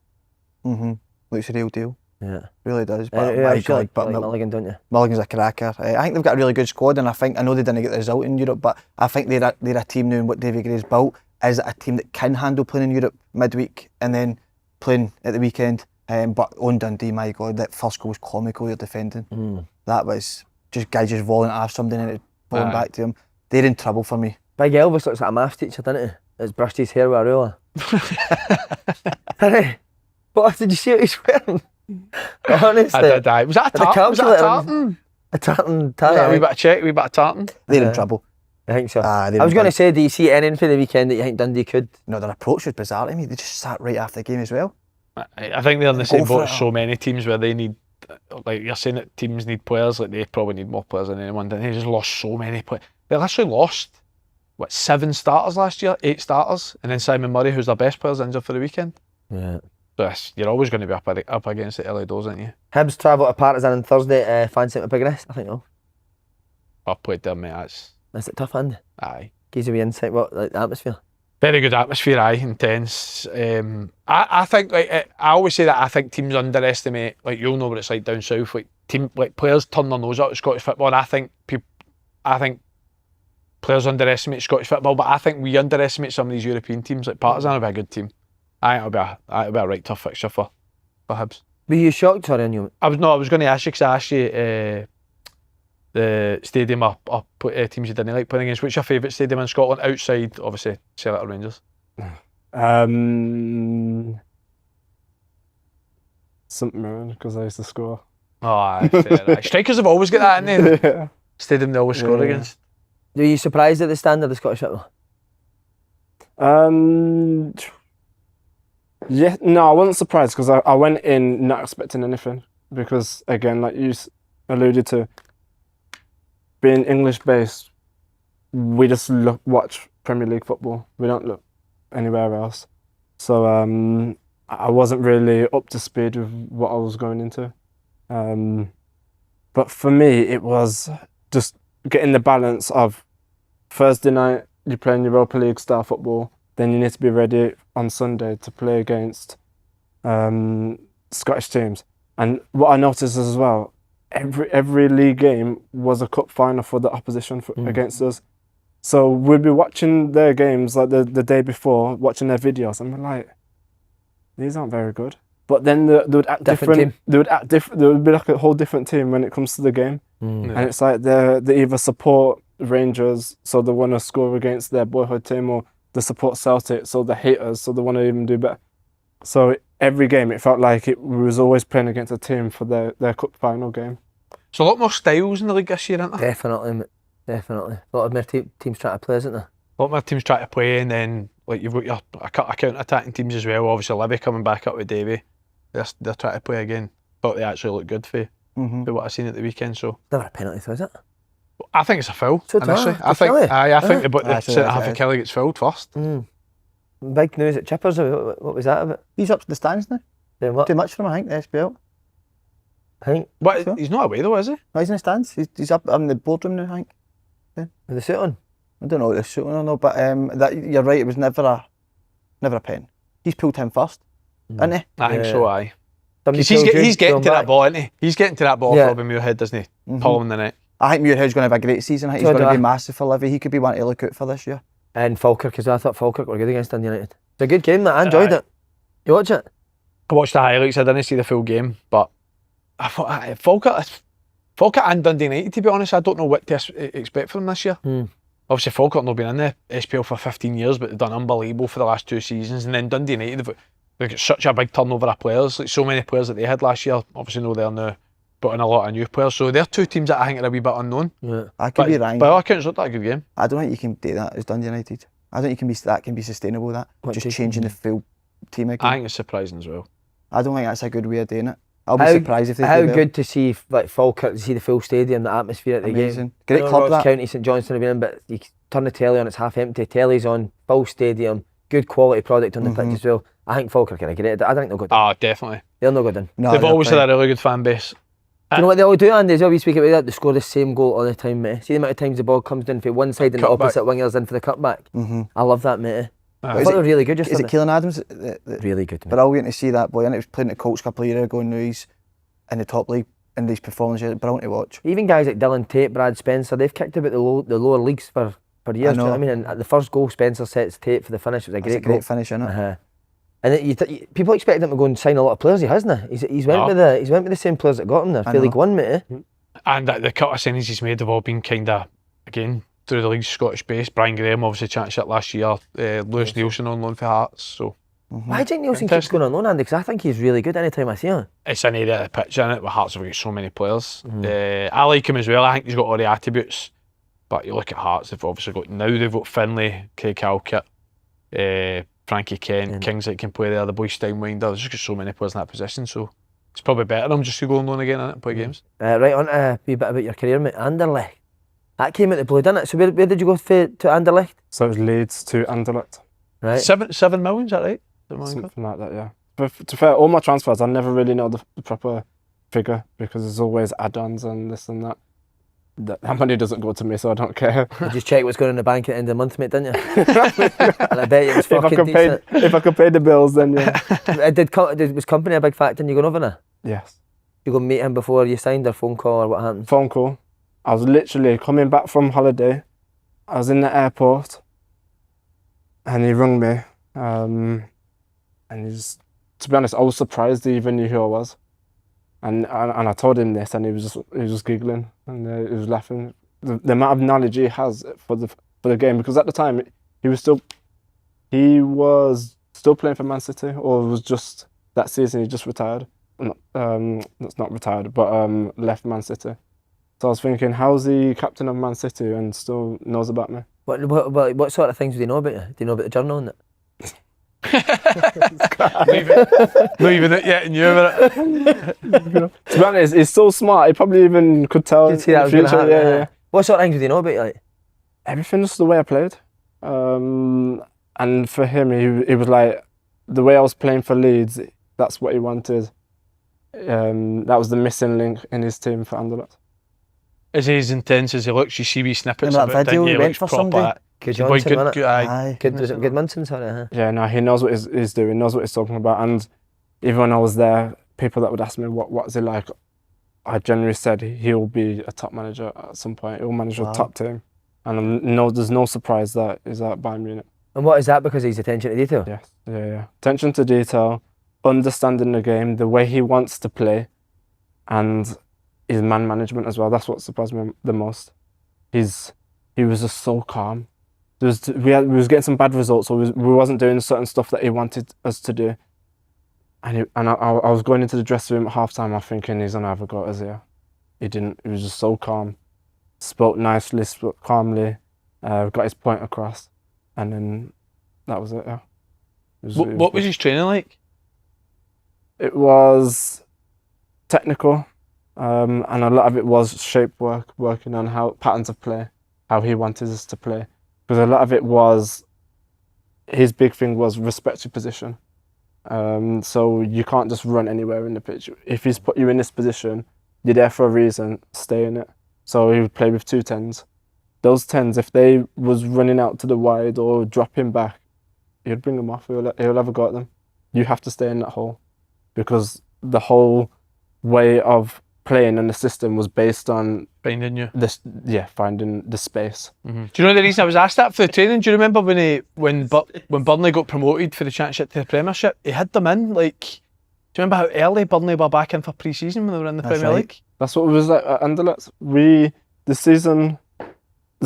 Looks a real deal. Yeah, really does. But I like Mulligan, don't you? Mulligan's a cracker. I think they've got a really good squad, and I know they didn't get the result in Europe, but I think they're a team now. And what Davy Gray's built is a team that can handle playing in Europe midweek and then playing at the weekend. But on Dundee, my God, that first goal was comical. You're defending. That was just guys just volleying at something and it falling back to him. They're in trouble for me. Big Elvis looks like a maths teacher, doesn't he? He's brushed his hair with a ruler. What did you see what he's wearing? Honestly, I did. Was that a tartan? A tartan. Yeah, we better check. We better tartan. They're in trouble. I think so. I was going to say, do you see anything for the weekend that you think Dundee could? No, their approach was bizarre to me. They just sat right after the game as well. I think they're in the same boat as so many teams where they need, like you're saying that teams need players, like they probably need more players than anyone. They just lost so many players. They actually lost, 7 starters last year, 8 starters, and then Simon Murray, who's their best player, is injured for the weekend. Yeah. So you're always going to be up against the early doors, aren't you? Hibs travel to Partizan on Thursday. Fancy a big risk? I think no. I've played there, mate. Is it tough, Andy? Aye. Gives you insight. What, like the atmosphere? Very good atmosphere, aye, intense. I think, I always say that I think teams underestimate, like you'll know what it's like down south, like players turn their nose up at Scottish football, and I think players underestimate Scottish football, but I think we underestimate some of these European teams. Like Partizan will be a good team. I think it'll be a right tough fixture for Hibs. Were you shocked, sorry, on you? I was going to ask you, because I asked you the stadium or teams you didn't like playing against. What's your favourite stadium in Scotland outside, obviously, Celtic or Rangers? St Mirren, because I used to score. Oh, aye, fair. Strikers have always got that in there. Yeah. Stadium they always score against. Are you surprised at the standard of Scottish football? Yeah, no, I wasn't surprised because I went in not expecting anything because, again, like you alluded to, being English-based, we just watch Premier League football. We don't look anywhere else. So I wasn't really up to speed with what I was going into. But for me, it was just getting the balance of Thursday night, you're playing Europa League style football, then you need to be ready on Sunday to play against Scottish teams. And what I noticed as well, every league game was a cup final for the opposition against us. So we'd be watching their games like the day before, watching their videos, and we're like, these aren't very good. But then they would act different. They would act different. They would be like a whole different team when it comes to the game. And it's like they either support Rangers, so they want to score against their boyhood team, or they support Celtic, so they hate us, so they want to even do better. So every game, it felt like we was always playing against a team for their cup final game. So a lot more styles in the league this year, isn't there? Definitely. A lot of more teams trying to play, isn't there? A lot more teams trying to play, and then like you've got your counter-attacking teams as well. Obviously, Libby coming back up with Davy. They're trying to play again. Thought they actually looked good for what I've seen at the weekend. So never a penalty, though, is it? I think it's a foul. So initially, I think the centre half of Kelly gets fouled first. Big news at Chippers. What was that about? He's up to the stands now. Doing what? Too much for him, I think. The SPL. I think. What? So? He's not away though, is he? No, he's in the stands. He's up in the boardroom now, I think. With the suit on. I don't know what the suit on or no, but that you're right. It was never a pen. He's pulled him first, isn't he? I think so. Aye. He's getting to that ball, isn't he? He's getting to that ball for Robin Muirhead, doesn't he? Pull him in the net. I think Muirhead's going to have a great season. I think he's going to be massive for Livy. He could be one to look out for this year. And Falkirk as well. I thought Falkirk were good against Dundee United. It's a good game, that. I enjoyed it. You watch it? I watched the highlights. I didn't see the full game, but I thought Falkirk and Dundee United, to be honest, I don't know what to expect from them this year. Obviously, Falkirk not been in the SPL for 15 years, but they've done unbelievable for the last 2 seasons. And then Dundee United, they've got such a big turnover of players, like so many players that they had last year. Obviously, no, they're now brought in a lot of new players. So they're two teams that I think are a wee bit unknown. Yeah. I could be wrong. By all accounts, looked like a good game. I don't think you can do that as Dundee United. I don't think that can be sustainable. Just changing the full team again. I think it's surprising as well. I don't think that's a good way of doing it. I'll be surprised if they How do well. good to see like Falkirk, to see the full stadium, the atmosphere at the Amazing. game. Great club Ross that. County, St Johnstone have been in, but you turn the telly on, it's half empty. Telly's on, full stadium, good quality product on the pitch as well. I think Falkirk are great. I think they'll go down. Ah, definitely. They'll not go down. No, They've they're always fine. had a really good fan base. Do you know what they all do, Andy? As well, we speak about that. They score the same goal all the time, mate. See the amount of times the ball comes down from one side and the Cut back. opposite winger's in for the cutback. I love that, mate. I Is thought it- they were really good Is yesterday. it Keelan Adams? Really good, mate. Brilliant to see that boy. And it was playing at Colts a couple of years ago, and now he's in the top league in these performances. Brilliant to watch. Even guys like Dylan Tate, Brad Spencer, they've kicked about the lower leagues for years. Do you know what I mean? And at the first goal, Spencer sets Tate for the finish. It was a It's great a great goal. finish, isn't it? And people expect him to go and sign a lot of players. He hasn't. He's went with the same players that got him there. I For League know. One, mate. And the cut of signings he's made have all been kind of, again, through the league's Scottish base. Brian Graham, obviously, championship last year. Lewis Nielsen on loan for Hearts. So Why do you think Nielsen keeps going on loan, Andy? Because I think he's really good anytime I see him. it's an area of the pitch, isn't it? Where Hearts have got so many players. I like him as well. I think he's got all the attributes. But you look at Hearts, they've obviously got Finlay, Craig Halkett, Frankie Kent, Kings that can play there, the boy Steinwinder. There's just got so many players in that position. So it's probably better than just to go on loan again and play games. Right, on to a wee bit about your career, mate. Anderlecht. That came out the blue, didn't it? So where did you go to Anderlecht? So it was Leeds to Anderlecht. Right. 7 million, is that right? Something like that, yeah. But to be fair, all my transfers, I never really know the proper figure because there's always add-ons and this and that. That money doesn't go to me, so I don't care. You just check what's going in the bank at the end of the month, mate, didn't you? And I bet you it was fucking decent. If I could pay the bills, then yeah. Was Company a big factor in you going over there? Yes. You go meet him before you signed, or phone call, or what happened? Phone call. I was literally coming back from holiday. I was in the airport, and he rung me. And he's, to be honest, I was surprised he even knew who I was. And I told him this, and he was just giggling and he was laughing. The amount of knowledge he has for the game, because at the time he was still playing for Man City, or was just that season he just retired. That's not retired, but left Man City. So I was thinking, how's he captain of Man City and still knows about me? What sort of things do you know about you? Do you know about the journal and that? Not even it yet, and you about it. To be honest, he's so smart. He probably even could tell. You'd see that in was the gonna future. happen, Yeah. What sort of things do you know about you? Like? Everything, just the way I played. And for him, he was like, the way I was playing for Leeds, that's what he wanted. That was the missing link in his team for Anderlecht. Is he as intense as he looks? You see wee snippets Remember of that it, video didn't you? he went Looks for proper somebody? at- Good Boy, Johnson, good, wasn't it? good, aye. Was it Goodmanson, sorry, huh? Yeah, no, he knows what he's doing, knows what he's talking about. And even when I was there, people that would ask me, what is he like? I generally said he'll be a top manager at some point. He'll manage a top team. And there's no surprise that he's at Bayern Munich. And what is that, because he's attention to detail? Yes, yeah. Attention to detail, understanding the game, the way he wants to play, and his man management as well. That's what surprised me the most. He was just so calm. We was getting some bad results, or we wasn't doing certain stuff that he wanted us to do. And I was going into the dressing room at half time, I'm thinking he's gonna have a go at us here. He didn't. He was just so calm. Spoke nicely, spoke calmly, got his point across, and then that was it. Yeah. What was his training like? It was technical, and a lot of it was shape work, working on how patterns of play, how he wanted us to play. Because a lot of it was, his big thing was respect your position. So you can't just run anywhere in the pitch. If he's put you in this position, you're there for a reason, stay in it. So he would play with 2 10s. Those 10s, if they was running out to the wide or dropping back, he'd bring them off, he'll have a go at them. You have to stay in that hole. Because the whole way of playing and the system was based on Finding you. finding the space. Mm-hmm. Do you know the reason I was asked that for the training? Do you remember when Burnley got promoted for the Championship to the Premiership? He had them in, like, do you remember how early Burnley were back in for pre-season when they were in the Premier League? That's what it was like at Anderlecht. The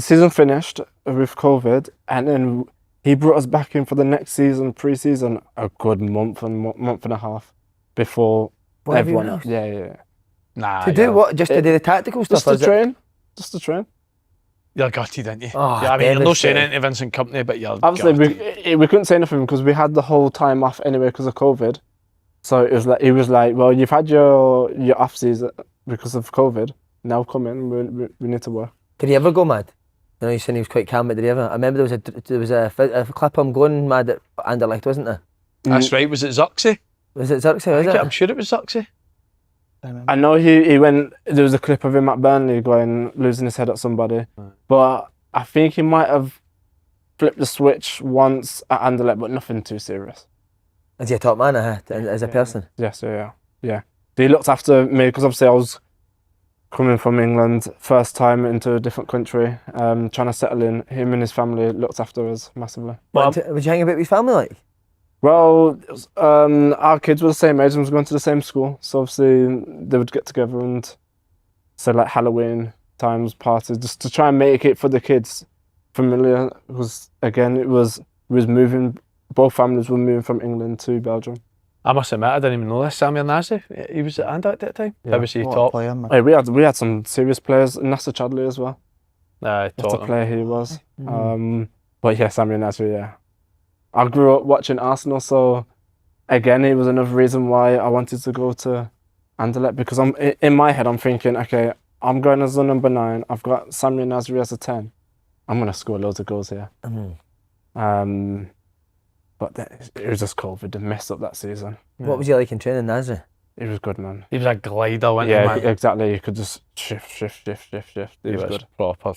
season finished with COVID, and then he brought us back in for the next season, pre-season, a good month and a half before everyone else. Yeah. Nah. To do what? Just to do the tactical stuff? Just to train. Just to train. You're gutted, aren't you? Oh, yeah, I mean, you're not saying devastating. anything to Vincent Kompany, but you're Obviously, gutted. we couldn't say nothing because we had the whole time off anyway because of COVID. So it was like he was like, well, you've had your off season because of COVID. Now come in, we need to work. Did he ever go mad? I know you said he was quite calm, but did he ever? I remember there was a clip of him going mad at Anderlecht, wasn't there? That's right. Was it Zuxi? Was it Xerxes? Was it? I'm sure it was Zuxi. I know he went. There was a clip of him at Burnley going losing his head at somebody, but I think he might have flipped the switch once at Anderlecht, but nothing too serious. Is he a top man as a person? Yes, yeah. He looked after me because obviously I was coming from England, first time into a different country, trying to settle in. Him and his family looked after us massively. Would you hang about with his family like? Well, our kids were the same age and was going to the same school, so obviously they would get together and say like Halloween times, parties, just to try and make it for the kids familiar. Because again, we was moving. Both families were moving from England to Belgium. I must admit, I didn't even know this. Samir Nasri, he was at Anderlecht at that time. Yeah. How was he What a top? player, man. Hey, we had some serious players. Nasser Chadley as well. What a Tottenham. player he was. But yeah, Samir Nasri, yeah. I grew up watching Arsenal, so again, it was another reason why I wanted to go to Anderlecht, because in my head, I'm thinking, okay, I'm going as a number 9. I've got Samir Nasri as a 10. I'm going to score loads of goals here. But it was just COVID to mess up that season. What was he like in training, Nasri? It was good, man. He was a glider, wasn't Yeah, he, man? exactly. You could just shift. It was good. Proper.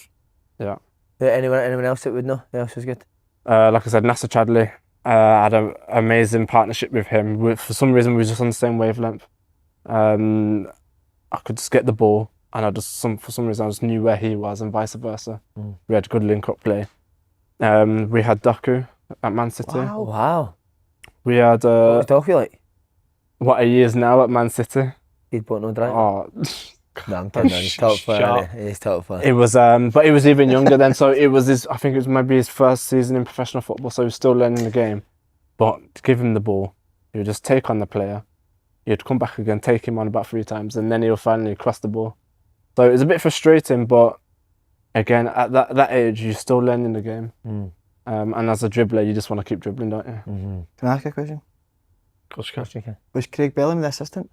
Yeah. Anyone else that would know? Who else was good? Like I said, Nasser Chadley. I had an amazing partnership with him. For some reason, we were just on the same wavelength. I could just get the ball, and for some reason I just knew where he was, and vice versa. We had good link-up play. We had Doku at Man City. Wow. We had What was Doku like? what he is now at Man City. He'd bought no drive. Oh, No, I'm kidding. He's top Shut player. up. He's top player. it was, but he was even younger then. So it was I think it was maybe his first season in professional football. So he was still learning the game. But to give him the ball, he would just take on the player. He'd come back again, take him on about 3 times, and then he'll finally cross the ball. So it was a bit frustrating, but again, at that age, you're still learning the game. And as a dribbler, you just want to keep dribbling, don't you? Can I ask a question? Of course, Was Craig Bellamy the assistant?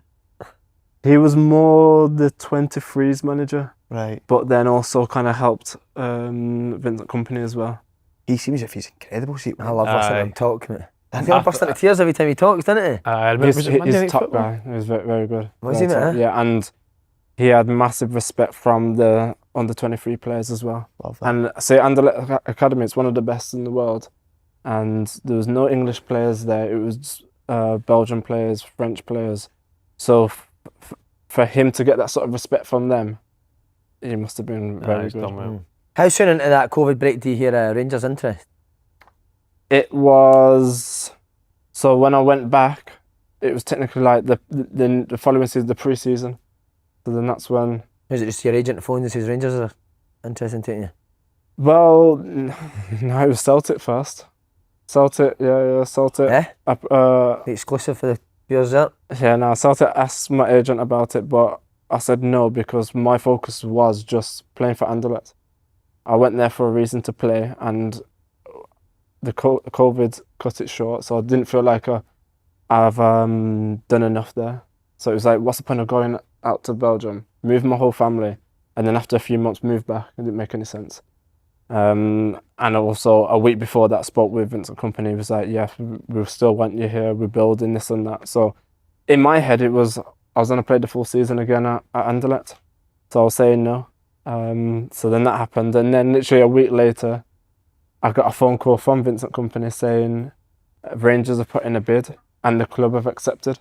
He was more the 23s manager, Right. but then also kind of helped Vincent Kompany as well. He seems as if he's incredible. See, I love listening to Aye. him talk, mate. I feel like busting into tears every time he talks, doesn't he? He's Monday Night top Football? guy. He was very, very good. Was he, Very top. mate? Yeah, and he had massive respect from the under 23 players as well. Love that. And say Anderlecht Academy, it's one of the best in the world. And there was no English players there. It was Belgian players, French players. So for him to get that sort of respect from them, he must have been very he's good. done well. How soon into that COVID break do you hear Rangers' interest? It was, so when I went back, it was technically like the following season, the pre-season. So then that's when. Was it just your agent phone that says Rangers are interested in taking you? Well, no, it was Celtic first. Celtic, yeah, Celtic. Eh? The exclusive for the viewers there? Yeah, no, Celtic asked my agent about it, but I said no because my focus was just playing for Anderlecht. I went there for a reason to play, and the COVID cut it short, so I didn't feel like I've done enough there. So it was like, what's the point of going out to Belgium, move my whole family, and then after a few months move back? It didn't make any sense. And also a week before that, spoke with Vincent Kompany. He was like, yeah, we still want you here, we're building this and that. So in my head, it was, I was going to play the full season again at Anderlecht. So I was saying no. So then that happened. And then literally a week later, I got a phone call from Vincent Kompany saying Rangers have put in a bid and the club have accepted.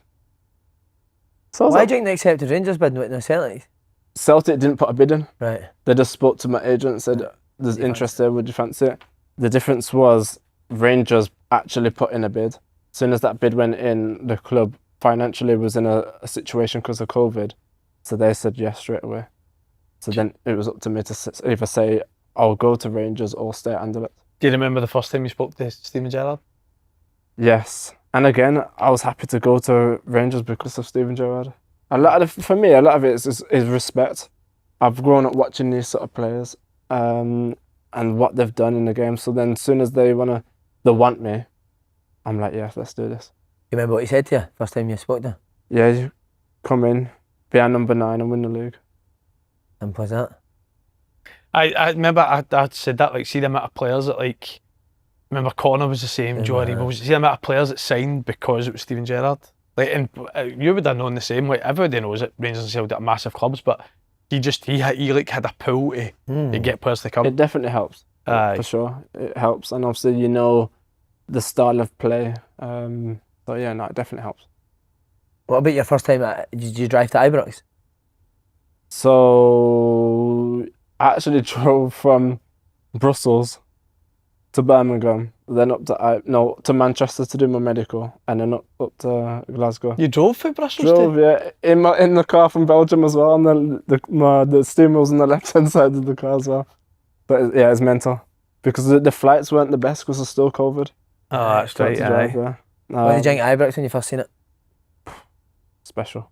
So why do you think they accepted Rangers bid with no Celtic? Celtic didn't put a bid in. Right. They just spoke to my agent and said, there's interest there, would you fancy it? The difference was Rangers actually put in a bid. As soon as that bid went in, the club financially was in a situation because of COVID. So they said yes straight away. So then it was up to me to either say, I'll go to Rangers or stay at Anderlecht. Do you remember the first time you spoke to Steven Gerrard? Yes. And again, I was happy to go to Rangers because of Steven Gerrard. For me, a lot of it is respect. I've grown up watching these sort of players and what they've done in the game. So then as soon as they want me, I'm like, yeah, let's do this. You remember what he said to you first time you spoke to him? Yeah, you come in, be our number 9 and win the league. Simple as that. I remember I said that, like, see the amount of players that, like, remember Connor was the same, Joe Aribo was, see the amount of players that signed because it was Steven Gerrard. Like, and you would have known the same. Like, everybody knows it. Rangers and Celtic are massive clubs, but he like had a pull to get players to come. It definitely helps. For sure, it helps, and obviously you know the style of play. So yeah, no, it definitely helps. What about your first time? Did you drive to Ibrox? So I actually drove from Brussels to Birmingham, then up to Manchester to do my medical, and then up to Glasgow. You drove for Brussels? Yeah, in the car from Belgium as well, and the steering wheel's on the left hand side of the car as well. But yeah, it's mental because the flights weren't the best because of still COVID. Oh, that's right. What did you think of Ibrox when you first seen it? Special.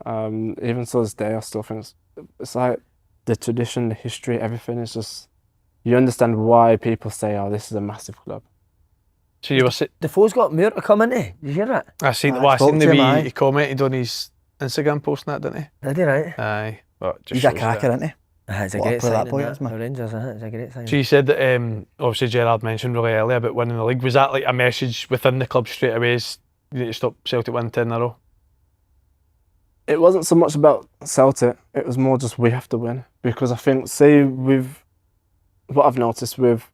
Even to this day, I still think it's like the tradition, the history, everything is just, you understand why people say, oh, this is a massive club. So you were the foe's got more to come, innit? Did you hear that? I seen the wee, he commented on his Instagram post on that, didn't he? Did he, right? Aye. He's a cracker, isn't he? It's a What a great player signing, that boy that is, man. for Rangers, it's a great signing. So you said that obviously Gerrard mentioned really early about winning the league. Was that like a message within the club straight away? Is you need to stop Celtic winning 10 in a row? It wasn't so much about Celtic, it was more just we have to win. Because I think, say with what I've noticed with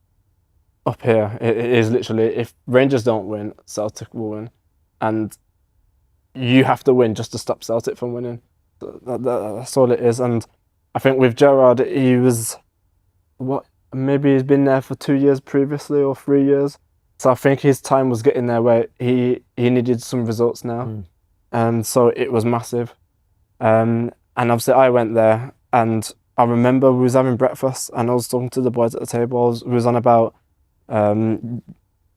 up here, it is literally if Rangers don't win, Celtic will win. And you have to win just to stop Celtic from winning. That's all it is. And I think with Gerrard, he was, maybe he's been there for 2 years previously or 3 years. So I think his time was getting there where he needed some results now. And so it was massive. And obviously I went there and I remember we was having breakfast and I was talking to the boys at the table. We was on about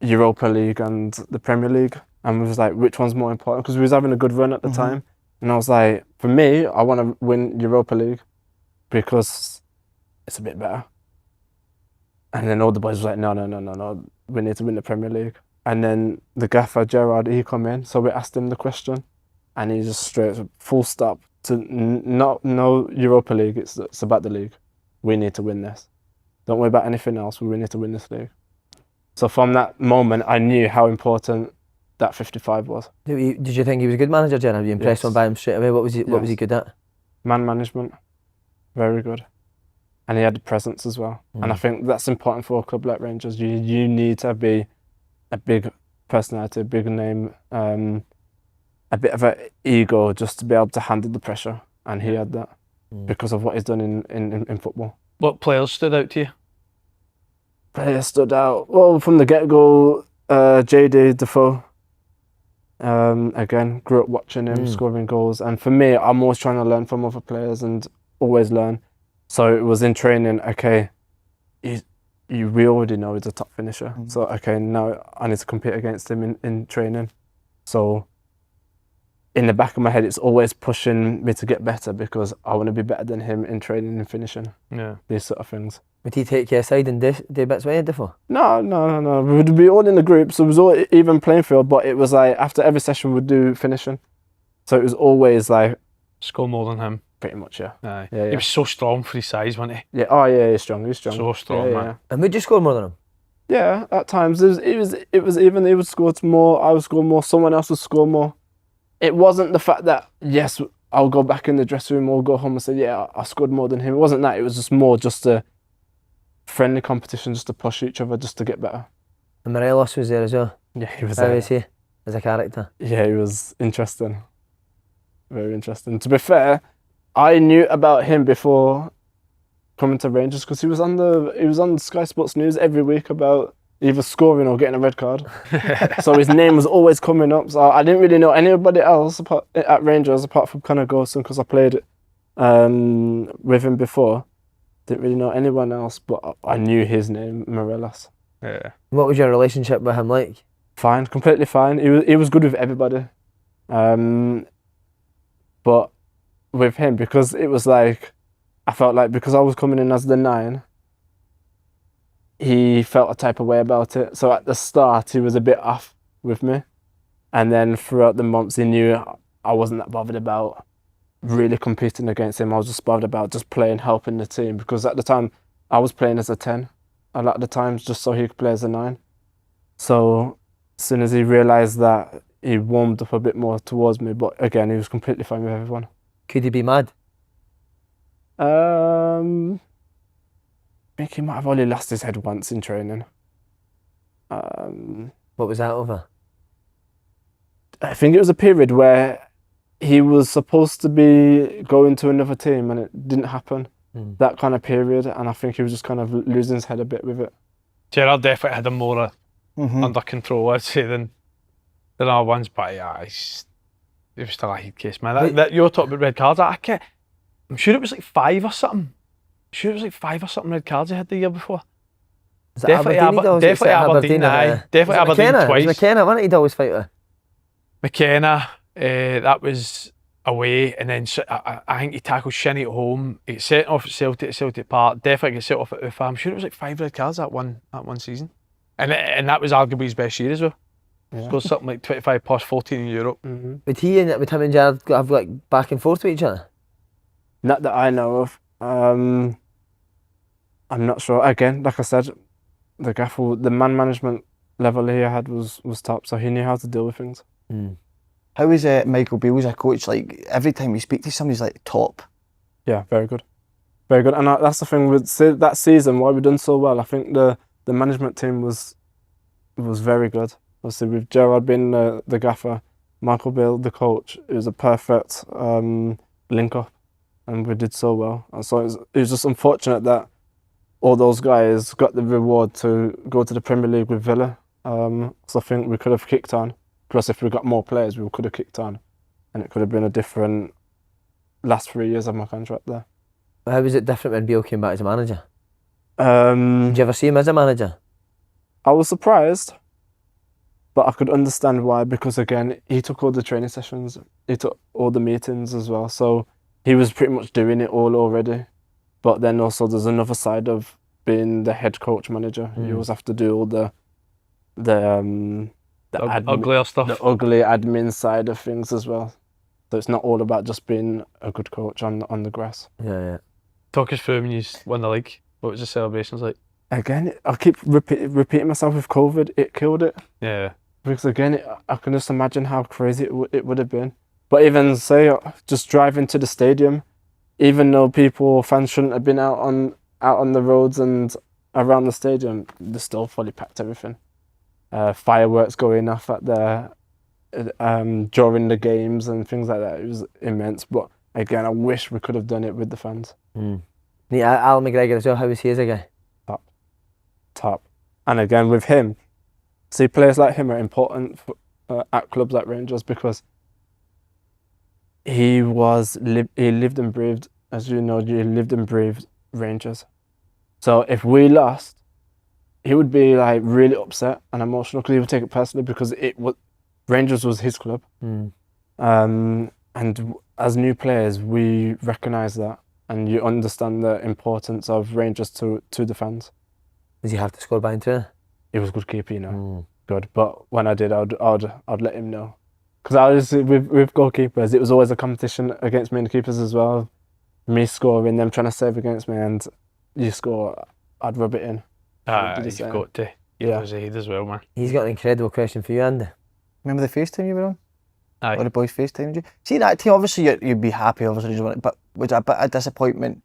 Europa League and the Premier League. And we was like, which one's more important? Because we was having a good run at the time. And I was like, for me, I want to win Europa League because it's a bit better. And then all the boys was like, no, we need to win the Premier League. And then the gaffer, Gerrard, he come in. So we asked him the question and he just straight, full stop, to no Europa League, it's about the league. We need to win this. Don't worry about anything else, we need to win this league. So from that moment, I knew how important that 55 was. Did you think he was a good manager, Gerrard? Were you impressed by him straight away? What was he good at? Man management, very good. And he had the presence as well. And I think that's important for a club like Rangers. You need to be a big personality, a big name, a bit of an ego just to be able to handle the pressure. And he had that because of what he's done in football. What players stood out to you? Players stood out. Well, from the get-go, JD Defoe. Again, grew up watching him, scoring goals. And for me, I'm always trying to learn from other players and always learn. So it was in training, okay, we already know he's a top finisher. So, okay, now I need to compete against him in training. So in the back of my head, it's always pushing me to get better because I want to be better than him in training and finishing. Yeah. These sort of things. Would he take you aside and do bits with you, Defoe? No. We would be all in the group, so it was all even playing field, but it was like after every session we'd do finishing. So it was always like... Score more than him. Pretty much, yeah. Aye. Yeah. He was so strong for his size, wasn't he? Yeah. Oh yeah, he's strong. So strong, man. Yeah. And would you score more than him? Yeah, at times it was even. He would score more. I would score more. Someone else would score more. It wasn't the fact that yes, I'll go back in the dressing room or go home and say yeah, I scored more than him. It wasn't that. It was just more just a friendly competition, just to push each other, just to get better. And Morelos was there as well. Yeah, he was there. How is he as a character? Yeah, he was interesting. Very interesting. To be fair, I knew about him before coming to Rangers because he was on Sky Sports News every week about either scoring or getting a red card. So his name was always coming up. So I didn't really know anybody else at Rangers apart from Conor Golson because I played with him before. Didn't really know anyone else, but I knew his name, Morelos. Yeah. What was your relationship with him like? Fine, completely fine. He was good with everybody. But with him, because it was like, I felt like because I was coming in as the 9, he felt a type of way about it. So at the start, he was a bit off with me. And then throughout the months, he knew I wasn't that bothered about really competing against him. I was just bothered about just playing, helping the team. Because at the time, I was playing as a 10 a lot of the times, just so he could play as a 9. So as soon as he realised that, he warmed up a bit more towards me. But again, he was completely fine with everyone. Could he be mad? I think he might have only lost his head once in training. What was that over? I think it was a period where he was supposed to be going to another team and it didn't happen. That kind of period, and I think he was just kind of losing his head a bit with it. Gerrard definitely had him more under control, I'd say, than other ones, but yeah, he was still a heat case, man. That you're talking about red cards, I'm sure it was like 5 or something. Red cards he had the year before. Definitely Aberdeen, definitely Aberdeen twice. It was McKenna, wasn't it, he'd always fight with? McKenna, that was away, and then I think he tackled Shinnie at home. He set off at Celtic Park. Definitely got set off at Ufa. I'm sure it was like 5 red cards that one season, and that was arguably his best year as well. Yeah. Scored something like 25 plus 14 in Europe. Would him and Gerrard have like back and forth with each other? Not that I know of. I'm not sure. Again, like I said, the man management level he had was top, so he knew how to deal with things. How is Michael Beale as a coach? Like, every time you speak to somebody, he's like top. Yeah, very good. Very good. And that's the thing with that season, why we've done so well. I think the management team was very good. Obviously, with Gerrard being the gaffer, Michael Beale, the coach, it was a perfect link up. And we did so well. And so it was just unfortunate that all those guys got the reward to go to the Premier League with Villa. So I think we could have kicked on. Plus, if we got more players, we could have kicked on. And it could have been a different last 3 years of my contract there. How was it different when Beale came back as a manager? Did you ever see him as a manager? I was surprised. But I could understand why, because again, he took all the training sessions. He took all the meetings as well. So he was pretty much doing it all already. But then also there's another side of being the head coach manager. You always have to do all the uglier stuff. The ugly admin side of things as well. So it's not all about just being a good coach on the grass. Yeah. Talk us through when you won the league. What was the celebrations like? Again, I keep repeating myself with COVID. It killed it. Yeah. Because again, I can just imagine how crazy it would have been. But even say just driving to the stadium, even though fans shouldn't have been out on the roads and around the stadium, they still fully packed everything. Fireworks going off at during the games and things like that. It was immense. But again, I wish we could have done it with the fans. Yeah, Alan McGregor as well. How was he as a guy? Top. And again, with him, see, players like him are important at clubs like Rangers because he lived and breathed, as you know, he lived and breathed Rangers. So if we lost, he would be like really upset and emotional because he would take it personally because Rangers was his club. And as new players, we recognise that and you understand the importance of Rangers to the fans. Did you have to score by into? He was a good keeper, you know. Good, but when I did, I'd let him know. Because I was with goalkeepers, it was always a competition against me and the keepers as well. Me scoring, them trying to save against me, and you score, I'd rub it in. You've got to. Yeah, was ahead as well, man. He's got an incredible question for you, Andy. Remember the FaceTime you were on? Aye. Or the boys FaceTimed you? See that team, obviously you'd be happy, obviously, but was it a bit of disappointment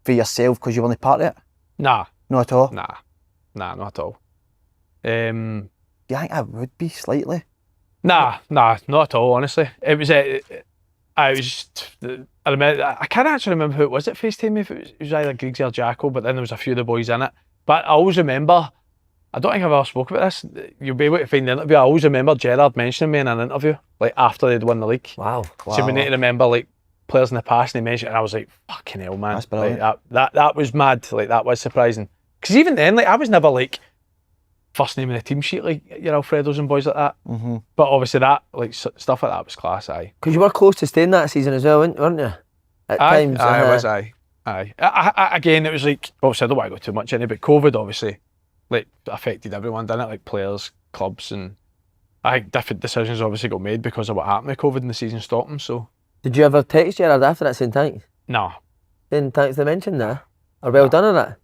for yourself because you weren't part of it? Nah. Not at all? Nah, not at all. Do you think I would be slightly? Nah, not at all, honestly. It was I remember, I can't actually remember who it was that FaceTimed me. It was either Griggsy or Jacko, but then there was a few of the boys in it. But I always remember, I don't think I've ever spoke about this, you'll be able to find the interview, I always remember Gerrard mentioning me in an interview, like after they'd won the league. Wow. So we need to remember like players in the past, and he mentioned it, and I was like, fucking hell, man. That's brilliant. Like, that was mad, like that was surprising. Because even then, like I was never like, first name in the team sheet, like your Alfredos and boys like that. But obviously that, like stuff like that was class, aye. Because you were close to staying that season as well, weren't you? At times. Aye, it was, aye. Again, it was like, obviously I don't want to go too much into it, but COVID obviously, like, affected everyone, didn't it? Like players, clubs, and I think different decisions obviously got made because of what happened with COVID and the season stopping, so. Did you ever text Gerrard after that saying thanks? No. Saying thanks to mention that? Or well done on that?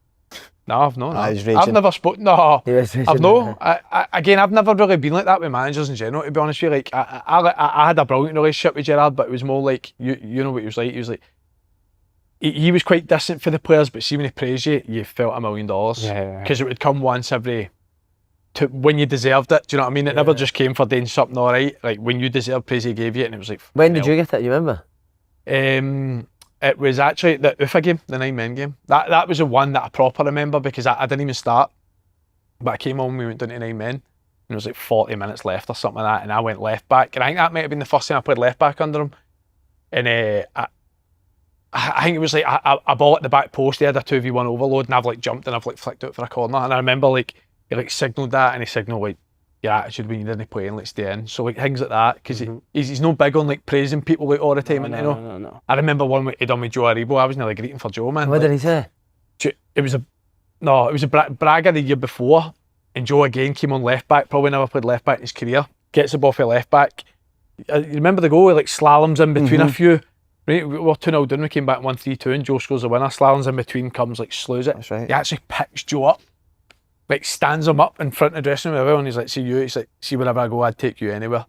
No, I've no. He's I've never spoken. No, He was raging. I've no. Again, I've never really been like that with managers in general. To be honest with you, like I had a brilliant relationship with Gerrard, but it was more like you know what he was like. He was like he was quite distant for the players, but see when he praised you, you felt $1 million. Yeah. Because it would come once every. When you deserved it, do you know what I mean? It never just came for doing something all right. Like when you deserved praise, he gave you it, and it was like. When did you get it? You remember? It was actually the Ufa game, the 9-men game. That was the one that I proper remember because I didn't even start. But I came on, we went down to 9 men, and there was like 40 minutes left or something like that, and I went left back. And I think that might have been the first time I played left back under him. And I think it was like a ball at the back post, he had a 2v1 overload, and I've like jumped and I've like flicked out for a corner. And I remember like he like signalled that, and he signalled like your attitude when you didn't play and like stay in. So like things like that, because he's no big on like praising people like all the time. No. I remember one he done with Joe Aribo. I was nearly greeting for Joe, man. What did he say? It was a Braga the year before, and Joe again came on left back. Probably never played left back in his career. Gets the ball for left back. You remember the goal? He like slaloms in between a few. Right, we were 2-0 down. We came back 1-3-2, and Joe scores the winner. Slaloms in between, comes like slews it. That's right. He actually picks Joe up. Like stands him up in front of the dressing room, everyone. He's like, see you. He's like, see wherever I go, I'd take you anywhere.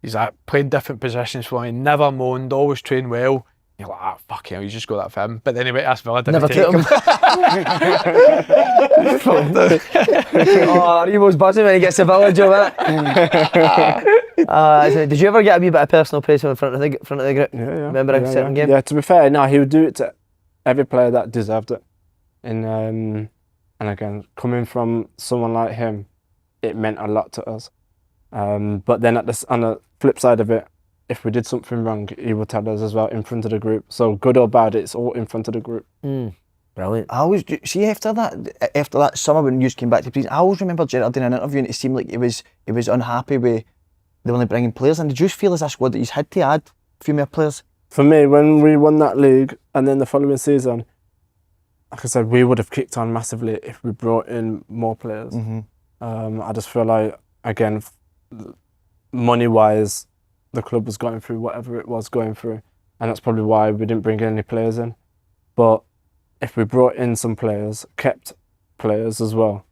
He's like, played different positions for me, never moaned, always trained well. You're like, fuck hell, you just got that for him. But then he went to Villa, didn't Never take took him. Oh, Rebo's buzzing when he gets the Villa job, innit? Did you ever get a wee bit of personal praise in front of the group? Yeah. Remember a certain game? Yeah, to be fair, no, he would do it to every player that deserved it. And again, coming from someone like him, it meant a lot to us. But then on the flip side of it, if we did something wrong, he would tell us as well in front of the group. So good or bad, it's all in front of the group. Brilliant. I always see after that summer when you came back to Preston, I always remember Gerrard doing an interview and it seemed like he was unhappy with they only bringing players. And did you feel as a squad that he's had to add a few more players? For me, when we won that league and then the following season, like I said, we would have kicked on massively if we brought in more players. I just feel like, again, money-wise, the club was going through whatever it was going through, and that's probably why we didn't bring any players in. But if we brought in some players, kept players as well,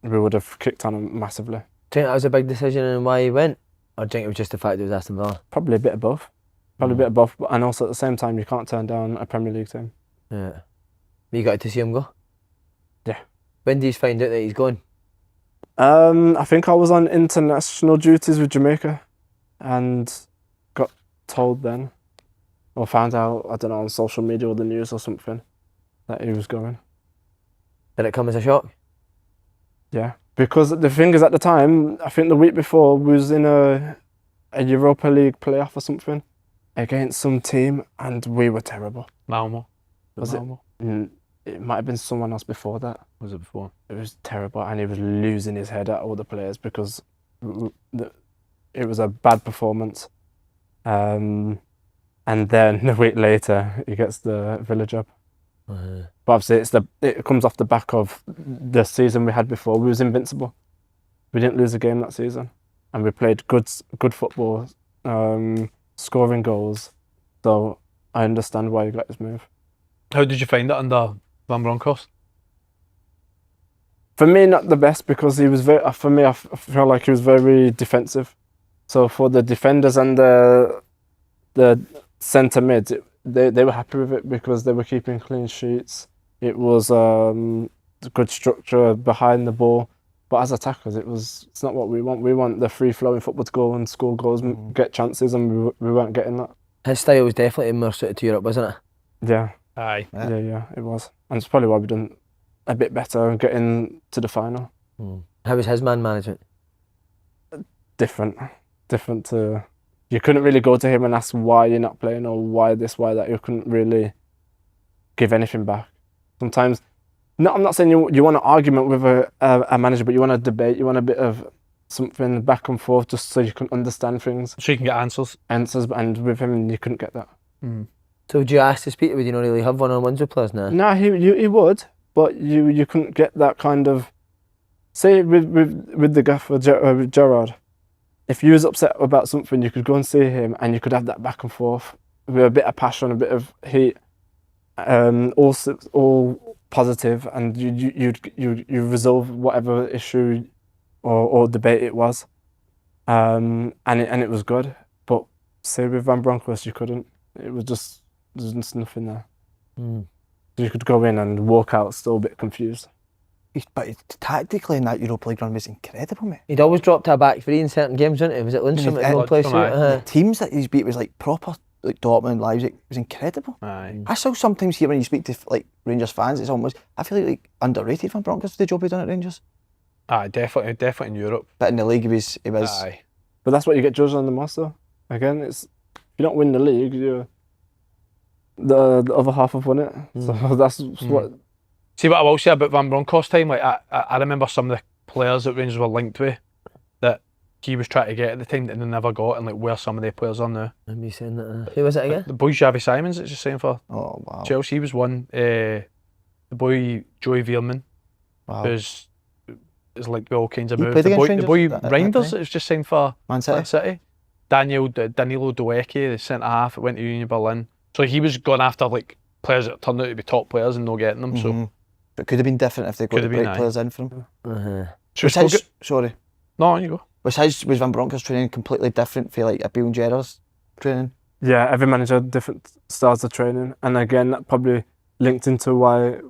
we would have kicked on them massively. Do you think that was a big decision and why he went? Or do you think it was just the fact it was Aston Villa? Probably a bit of both. And also at the same time, you can't turn down a Premier League team. Yeah. You got to see him go? Yeah. When did you find out that he's going? I think I was on international duties with Jamaica and got told then, or found out, I don't know, on social media or the news or something, that he was going. Did it come as a shock? Yeah, because the thing is, at the time, I think the week before, we was in a Europa League playoff or something against some team, and we were terrible. Malmo. Was Malmo? It might have been someone else before that. Was it before? It was terrible, and he was losing his head at all the players because it was a bad performance. And then a week later, he gets the Villa job. But obviously, it comes off the back of the season we had before. We was invincible. We didn't lose a game that season, and we played good football, scoring goals. So I understand why he got his move. How did you find it under Van Bronckhorst? For me, not the best, because he was very. For me, I feel like he was very defensive. So for the defenders and the centre mids, they were happy with it because they were keeping clean sheets. It was good structure behind the ball. But as attackers, it's not what we want. We want the free flowing football to go and score goals and get chances, and we weren't getting that. His style was definitely more suited to Europe, wasn't it? Yeah. Aye. Yeah, it was. And it's probably why we've done a bit better and getting to the final. How was his man management? Different to... You couldn't really go to him and ask why you're not playing or why this, why that. You couldn't really give anything back. Sometimes No, I'm not saying you want an argument with a manager, but you want a debate. You want a bit of something back and forth, just so you can understand things. So you can get answers. And with him, you couldn't get that. So would you ask to speak? Would you not really have one-on-ones with players now? No, he would, but you couldn't get that kind of. Say with the gaffer with Gerrard, if you was upset about something, you could go and see him, and you could have that back and forth with a bit of passion, a bit of heat, all positive, and you resolve whatever issue or debate it was, and it was good. But say with Van Bronckhorst, you couldn't. It was just there's just nothing there. You could go in and walk out still a bit confused. But tactically in that Europa League run was incredible, mate. He'd always dropped a back three in certain games, wasn't he? Was it Lundstrom at one place? The teams that he's beat was like proper, like Dortmund, Leipzig. It was incredible. Aye. I still sometimes hear when you speak to like Rangers fans, it's almost, I feel like underrated Van Bronckhorst, the job he done at Rangers. Aye, definitely in Europe. But in the league he was. Aye. But that's what you get judged on the most though. Again, it's if you don't win the league, the other half have won it. So that's what. See what I will say about Van Bronckhorst time. Like I remember some of the players that Rangers were linked with that he was trying to get at the time that they never got, and like where some of the players are now. I'm me saying that. Who was it again? The boy Xavi Simons that's just saying for Chelsea was one. The boy Joey Veerman, who's is like all kinds of moves. The boy Reinders that was just signed for Man City. Danilo Dwecky, the centre half, went to Union Berlin. So he was going after like players that turned out to be top players and not getting them. So. But it could have been different if they got the right players in for him. Sorry. No, you go. Was Van Bronckhorst's training completely different for like a Beale and Gerrard's training? Yeah, every manager had different styles of training, and again that probably linked into why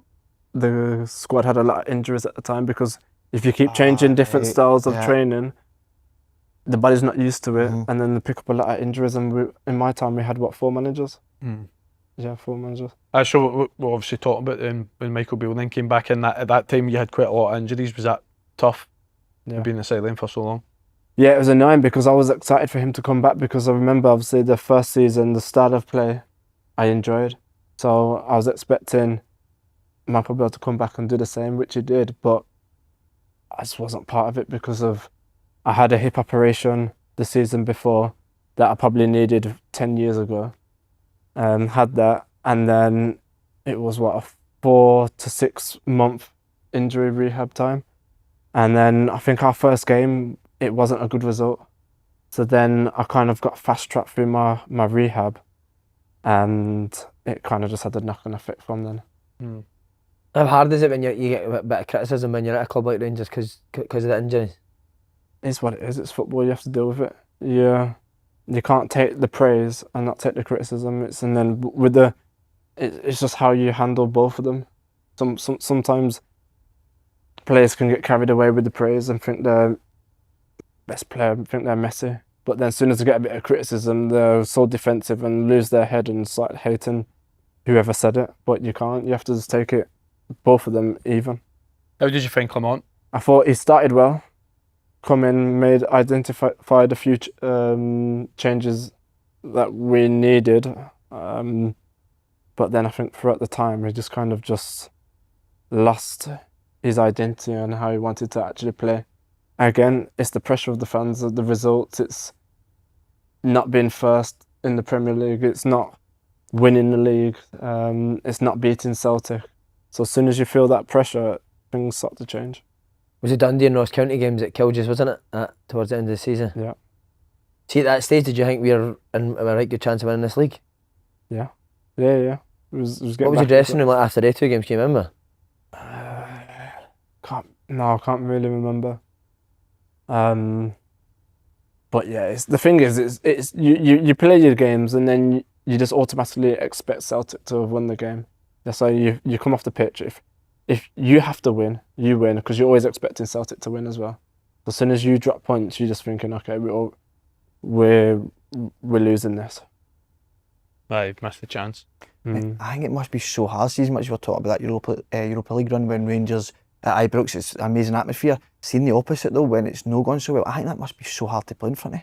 the squad had a lot of injuries at the time, because if you keep changing different styles of training, the body's not used to it, and then they pick up a lot of injuries. And in my time, we had 4 managers. Yeah, 4 managers. So we're obviously talking about when Michael Beale then came back in. That at that time you had quite a lot of injuries. Was that tough? Yeah. Being in the sideline for so long. Yeah, it was annoying because I was excited for him to come back, because I remember obviously the first season, the style of play, I enjoyed. So I was expecting Michael Beale to come back and do the same, which he did, but I just wasn't part of it because I had a hip operation the season before that I probably needed 10 years ago. Had that, and then it was a 4 to 6 month injury rehab time, and then I think our first game it wasn't a good result, so then I kind of got fast tracked through my rehab, and it kind of just had a knock-on effect from then. How hard is it when you get a bit of criticism when you're at a club like Rangers because of the injuries? It's what it is. It's football. You have to deal with it. Yeah. You can't take the praise and not take the criticism. And then with it's just how you handle both of them. Sometimes players can get carried away with the praise and think they're best player, think they're Messi. But then as soon as they get a bit of criticism, they're so defensive and lose their head and start hating whoever said it. But you can't. You have to just take it, both of them even. How did you find Clement? I thought he started well. Come in, identified a few changes that we needed, but then I think throughout the time he just kind of just lost his identity and how he wanted to actually play. Again, it's the pressure of the fans, of the results. It's not being first in the Premier League. It's not winning the league. It's not beating Celtic. So as soon as you feel that pressure, things start to change. Was it Dundee and Ross County games that killed you, wasn't it? Towards the end of the season. Yeah. See, at that stage, did you think we were in a right good chance of winning this league? Yeah. It was what was your dressing room like after the 2 games? Can you remember? I can't really remember. But yeah, the thing is, it's you play your games and then you just automatically expect Celtic to have won the game. That's why you come off the pitch. If you have to win, you win, because you're always expecting Celtic to win as well. As soon as you drop points, you're just thinking, okay, we're losing this. I've missed the chance. I think it must be so hard. See, as much as we're talking about that Europa League run when Rangers at Ibrox, it's an amazing atmosphere. Seeing the opposite though, when it's no gone so well, I think that must be so hard to play in front of.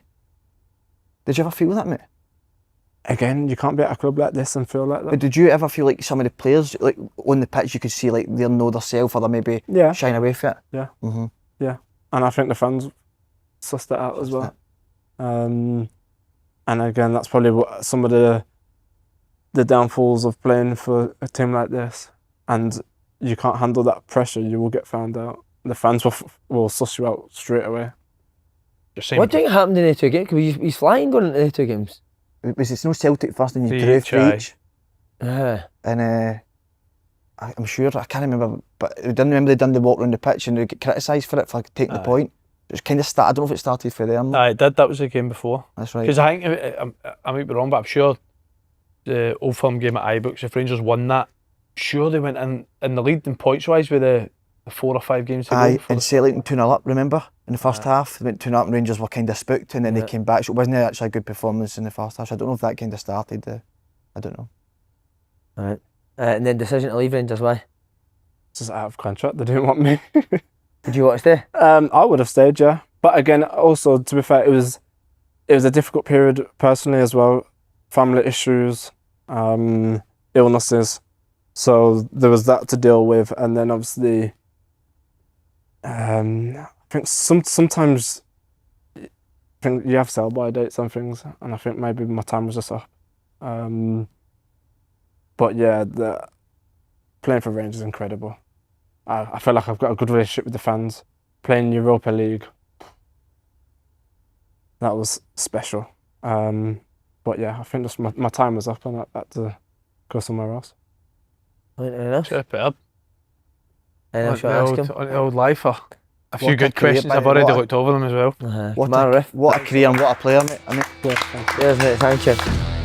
Did you ever feel that, mate? again, you can't be at a club like this and feel like But that. did you ever feel like some of the players, like on the pitch, you could see like they know themselves or they're maybe Yeah. shying away from it? Yeah. Mm-hmm. Yeah, and I think the fans sussed that out as well. And again, that's probably what some of the downfalls of playing for a team like this. And you can't handle that pressure, you will get found out. The fans will suss you out straight away. What do you think happened in the 2 games? Because he's flying going into the 2 games. Was it no Celtic first and you Three drew each, 3 aye. each? Yeah. And I'm sure, I can't remember, but I didn't remember they done the walk around the pitch and they get criticised for it, for taking the Aye. point. It was kind of I don't know if it started for them. It did. That was the game before. That's right. Because I think I might be wrong, but I'm sure the Old Firm game at Ibrox, if Rangers won that, sure they went in the lead in points wise with the 4 or 5 games to Aye, go. and Celtic went 2-0 up, remember? In the first half, they went 2-0 up and Rangers were kind of spooked and then they came back. So it wasn't actually a good performance in the first half. So I don't know if that kind of started. I don't know. Right. And then decision to leave Rangers, why? Just out of contract, they didn't want me. Did you want to stay? I would have stayed, yeah. But again, also, to be fair, it was a difficult period personally as well. Family issues, illnesses. So there was that to deal with. And then obviously, I think sometimes you have sell-by dates and things. And I think maybe my time was just up. But yeah, playing for Rangers is incredible. I feel like I've got a good relationship with the fans. Playing Europa League, that was special. But yeah, I think just my time was up and I had to go somewhere else. Anything else? Superb. Anything else you want to ask him? On the old life, a few What a good career, questions. by I've the way. already What a- looked over them as well. What Kemar Roofe. what a career and what a player, mate. I mean, Cheers, mate. Thank you.